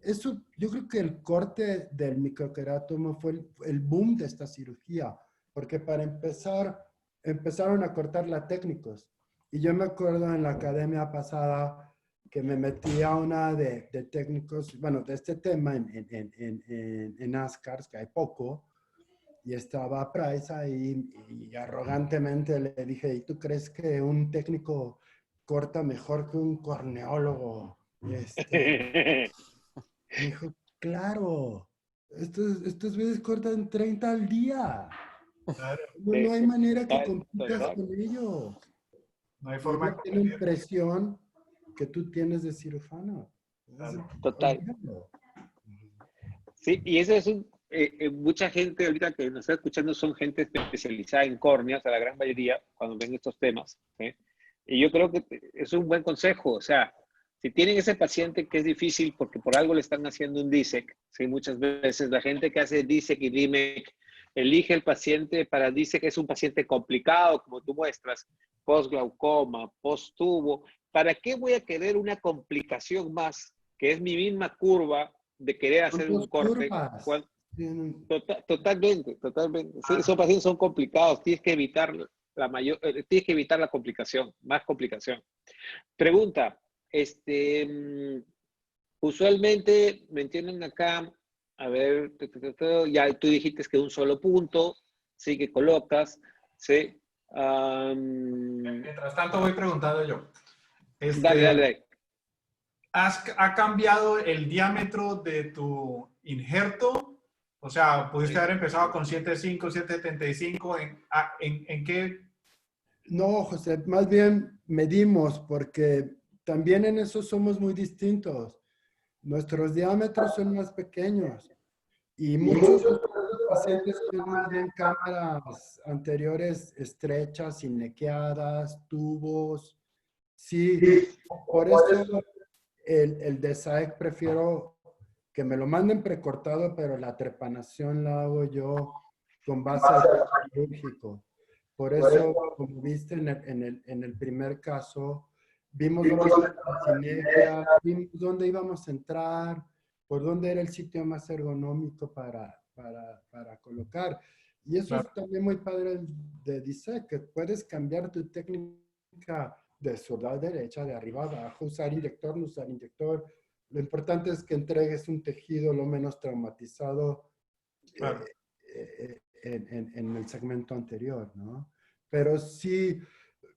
eso, yo creo que el corte del microquerátomo fue el boom de esta cirugía, porque para empezar, empezaron a cortarla técnicos. Y yo me acuerdo en la academia pasada que me metí a una de técnicos, bueno, de este tema en ASCARS, que hay poco, y estaba Price ahí y arrogantemente le dije, ¿y tú crees que un técnico corta mejor que un corneólogo? Me dijo, claro, estos veces cortan 30 al día. Claro. No hay manera que compitas con ellos. No hay forma de competir. Tienen impresión que tú tienes de cirujano. Total. Sí, y eso es mucha gente ahorita que nos está escuchando son gente especializada en córneas, a la gran mayoría, cuando ven estos temas, ¿sí? Y yo creo que es un buen consejo, o sea, si tienen ese paciente que es difícil porque por algo le están haciendo un DISEC, ¿sí? Muchas veces la gente que hace DISEC y DIMEC elige el paciente para DISEC, es un paciente complicado, como tú muestras, post-glaucoma, post-tubo. ¿Para qué voy a querer una complicación más, que es mi misma curva de querer hacer un corte? Totalmente. Sí, esos pacientes son complicados, tienes que evitar la complicación, más complicación. Pregunta, usualmente me entienden acá, a ver, ya tú dijiste que un solo punto, sí, que colocas, sí. Mientras tanto voy preguntando yo. Dale. ¿Ha cambiado el diámetro de tu injerto O sea, pudiste haber empezado con 7.5, 7.75. ¿En qué? No, José, más bien medimos porque también en eso somos muy distintos. Nuestros diámetros son más pequeños y muchos de los pacientes tienen más bien cámaras anteriores estrechas, inequeadas, tubos. Sí, por eso el DESAEC prefiero que me lo manden precortado, pero la trepanación la hago yo con base quirúrgico. Por eso, como viste en el primer caso, vimos dónde estaba la sinergia, vimos dónde íbamos a entrar, por dónde era el sitio más ergonómico para colocar. Y eso es también muy padre de DISEC, que puedes cambiar tu técnica de zurda a derecha, de arriba a abajo, usar inyector, no usar inyector. Lo importante es que entregues un tejido lo menos traumatizado Claro. en el segmento anterior, ¿no? Pero sí,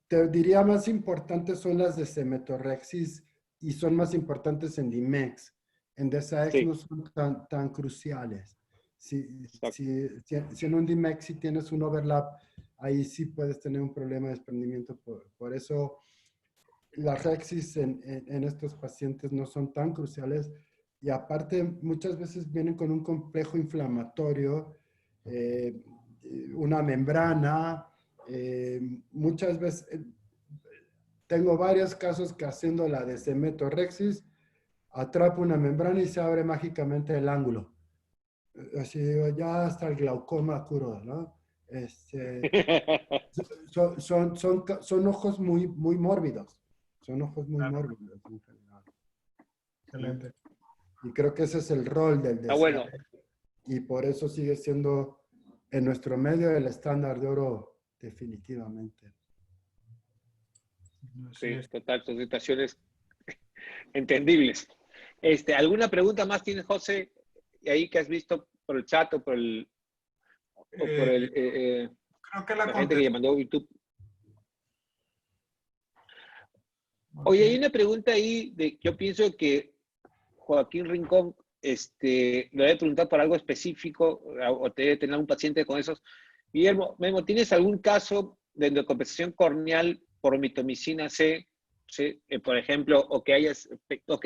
te diría más importantes son las de cemetorrexis y son más importantes en DIMEX. En DESAEX Sí. no son tan cruciales. Si en un DIMEX si tienes un overlap, ahí sí puedes tener un problema de desprendimiento. Por eso las rexis en estos pacientes no son tan cruciales y aparte muchas veces vienen con un complejo inflamatorio, una membrana, muchas veces tengo varios casos que haciendo la de cemetorrexis atrapa una membrana y se abre mágicamente el ángulo. Así digo, ya hasta el glaucoma curó, ¿no? Son ojos muy mórbidos. Son ojos muy mórbidos en general. Excelente. Y creo que ese es el rol del Está bueno. y por eso sigue siendo en nuestro medio el estándar de oro definitivamente. Sí, total, son situaciones entendibles. ¿Alguna pregunta más tienes, José? Ahí que has visto por el chat o por el Creo que la gente que mandó YouTube. Ok. Oye, hay una pregunta ahí yo pienso que Joaquín Rincón le voy a preguntar por algo específico o te debe tener un paciente con esos. Guillermo, Memo, ¿tienes algún caso de endocompensación corneal por mitomicina C, por ejemplo, o que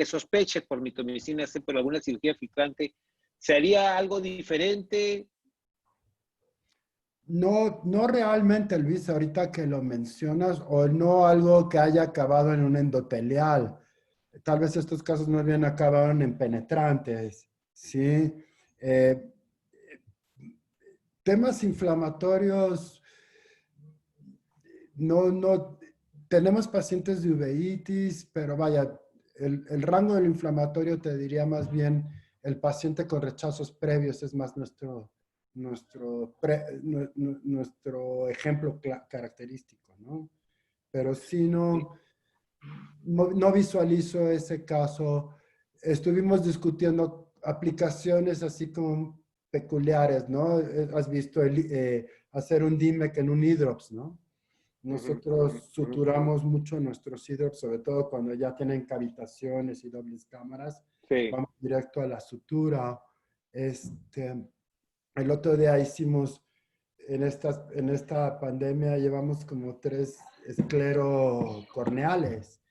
sospeches por mitomicina C por alguna cirugía filtrante? ¿Se haría algo diferente? No realmente, Luis, ahorita que lo mencionas, o no algo que haya acabado en un endotelial. Tal vez estos casos más bien acabaron en penetrantes, ¿sí? Temas inflamatorios, no, tenemos pacientes de uveitis, pero vaya, el rango del inflamatorio te diría más bien el paciente con rechazos previos es más nuestro ejemplo característico, ¿no? Pero si no visualizo ese caso. Estuvimos discutiendo aplicaciones así como peculiares, ¿no? Has visto hacer un DIMEC en un hidrops, ¿no? Nosotros suturamos mucho nuestros hidrops, sobre todo cuando ya tienen cavitaciones y dobles cámaras. Sí. Vamos directo a la sutura. El otro día hicimos, en esta pandemia, llevamos como 3 esclerocorneales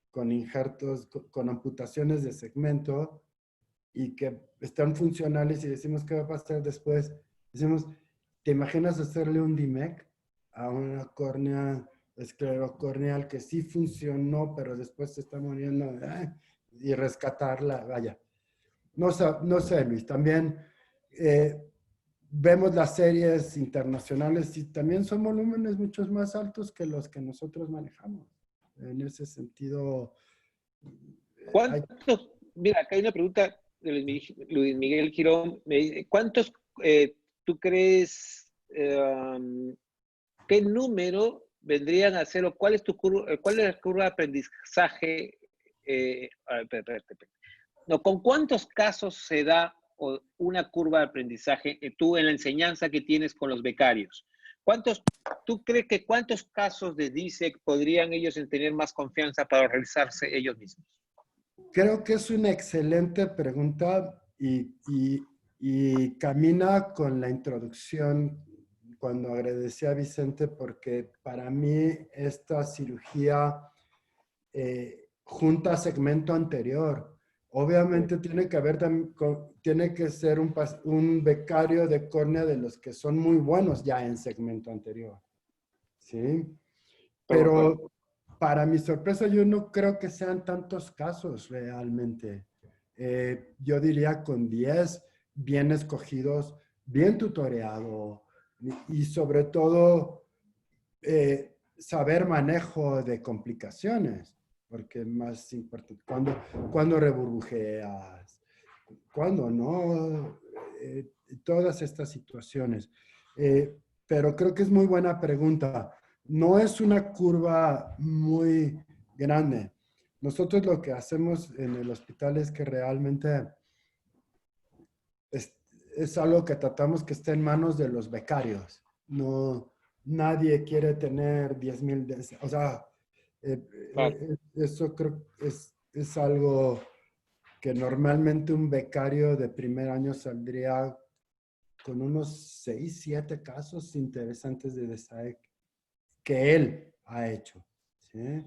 con injertos, con amputaciones de segmento y que están funcionales y decimos, ¿qué va a pasar después? Decimos, ¿te imaginas hacerle un DIMEC a una córnea esclerocorneal que sí funcionó, pero después se está muriendo y rescatarla? Vaya. No sé, Luis, también vemos las series internacionales y también son volúmenes muchos más altos que los que nosotros manejamos. En ese sentido, ¿Cuántos? Mira, acá hay una pregunta de Luis Miguel Girón. Me dice, ¿cuántos tú crees, qué número vendrían a ser o cuál es cuál es la curva de aprendizaje? Espérate. No, ¿con cuántos casos se da una curva de aprendizaje tú en la enseñanza que tienes con los becarios? ¿Tú crees que cuántos casos de DISEC podrían ellos tener más confianza para realizarse ellos mismos? creo que es una excelente pregunta y Y camina con la introducción cuando agradecí a Vicente porque para mí esta cirugía junta segmento anterior. Obviamente tiene que haber tiene que ser un becario de córnea de los que son muy buenos ya en segmento anterior. ¿Sí? Pero para mi sorpresa yo no creo que sean tantos casos realmente. Yo diría con 10 bien escogidos, bien tutoreado y sobre todo saber manejo de complicaciones, porque es más importante cuando reburbujeas, cuando no, todas estas situaciones. Pero creo que es muy buena pregunta. No es una curva muy grande. Nosotros lo que hacemos en el hospital es que realmente es algo que tratamos que esté en manos de los becarios. No, nadie quiere tener 10,000, o sea, eso creo que es algo que normalmente un becario de primer año saldría con unos 6, 7 casos interesantes de DSAE que él ha hecho. ¿Sí?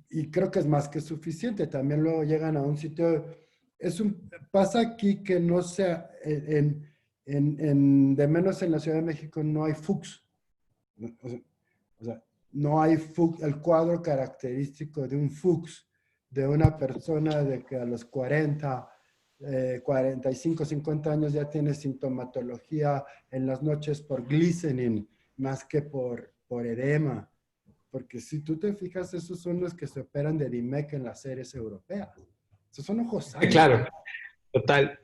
Y creo que es más que suficiente. También luego llegan a un sitio. Pasa aquí que no sea, de menos en la Ciudad de México no hay FUCS. O sea, no hay FUCS, el cuadro característico de un FUCS, de una persona de que a los 40, 45, 50 años ya tiene sintomatología en las noches por glistening más que por edema. Porque si tú te fijas, esos son los que se operan de DIMEC en las series europeas. Esos son ojos sanos. Claro, total.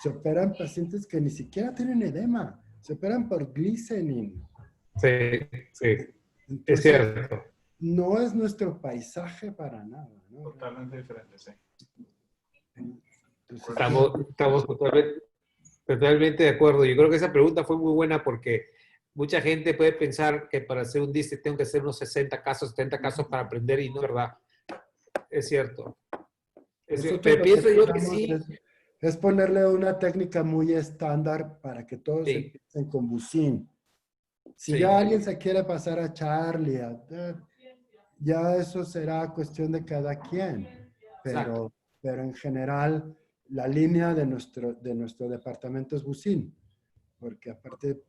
Se operan pacientes que ni siquiera tienen edema. Se operan por glistening. Sí. Entonces, Es cierto. No es nuestro paisaje para nada, ¿no? Totalmente diferente, sí. Entonces, Estamos totalmente de acuerdo. Yo creo que esa pregunta fue muy buena porque mucha gente puede pensar que para hacer un DISTE tengo que hacer unos 60 casos, 70 casos para aprender y no es verdad. Es cierto. Pero pienso yo que sí. Es ponerle una técnica muy estándar para que todos empiecen con Bucin. Si ya alguien se quiere pasar a Charlie, ya eso será cuestión de cada quien. Pero en general, la línea de nuestro departamento es Bucin. Porque aparte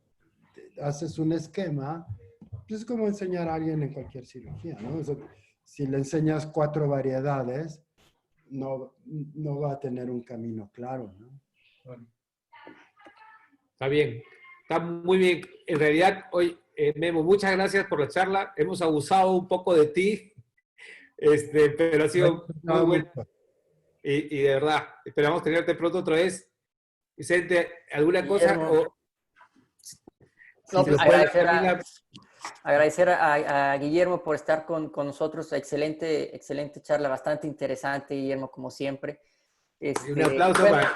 haces un esquema, pues es como enseñar a alguien en cualquier cirugía, ¿no? O sea, si le enseñas 4 variedades, no va a tener un camino claro, ¿no? Bueno. Está bien, está muy bien. En realidad, hoy, Memo, muchas gracias por la charla. Hemos abusado un poco de ti, pero ha sido muy bueno. Y de verdad, esperamos tenerte pronto otra vez. Vicente, ¿alguna cosa? No, pues agradecer a Guillermo por estar con nosotros. Excelente charla, bastante interesante, Guillermo, como siempre. Un aplauso para...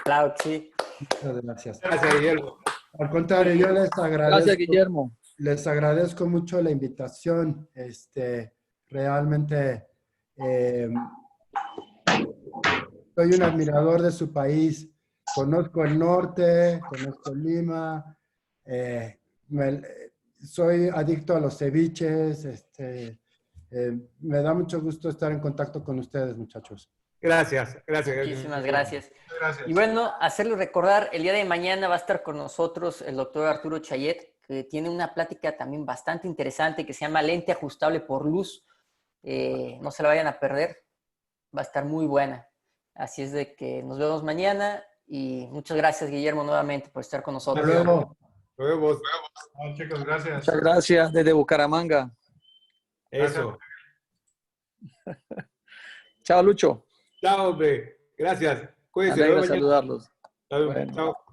Claro, sí. Muchas gracias. Gracias, Guillermo. Al contrario, yo les agradezco. Gracias, Guillermo. Les agradezco mucho la invitación. Realmente soy un admirador de su país. Conozco el norte, conozco Lima. Soy adicto a los ceviches. Me da mucho gusto estar en contacto con ustedes, muchachos. Gracias. Muchísimas gracias. Y bueno, hacerles recordar, el día de mañana va a estar con nosotros el doctor Arturo Chayet, que tiene una plática también bastante interesante que se llama Lente Ajustable por Luz. No se la vayan a perder, va a estar muy buena. Así es de que nos vemos mañana y muchas gracias, Guillermo, nuevamente por estar con nosotros. Hasta luego. Nos vemos. Bueno, chicos, gracias. Muchas gracias desde Bucaramanga. Eso. Chao, Lucho. Chao, hombre. Gracias. Cuídense. Me alegra saludarlos. Bueno. Chao.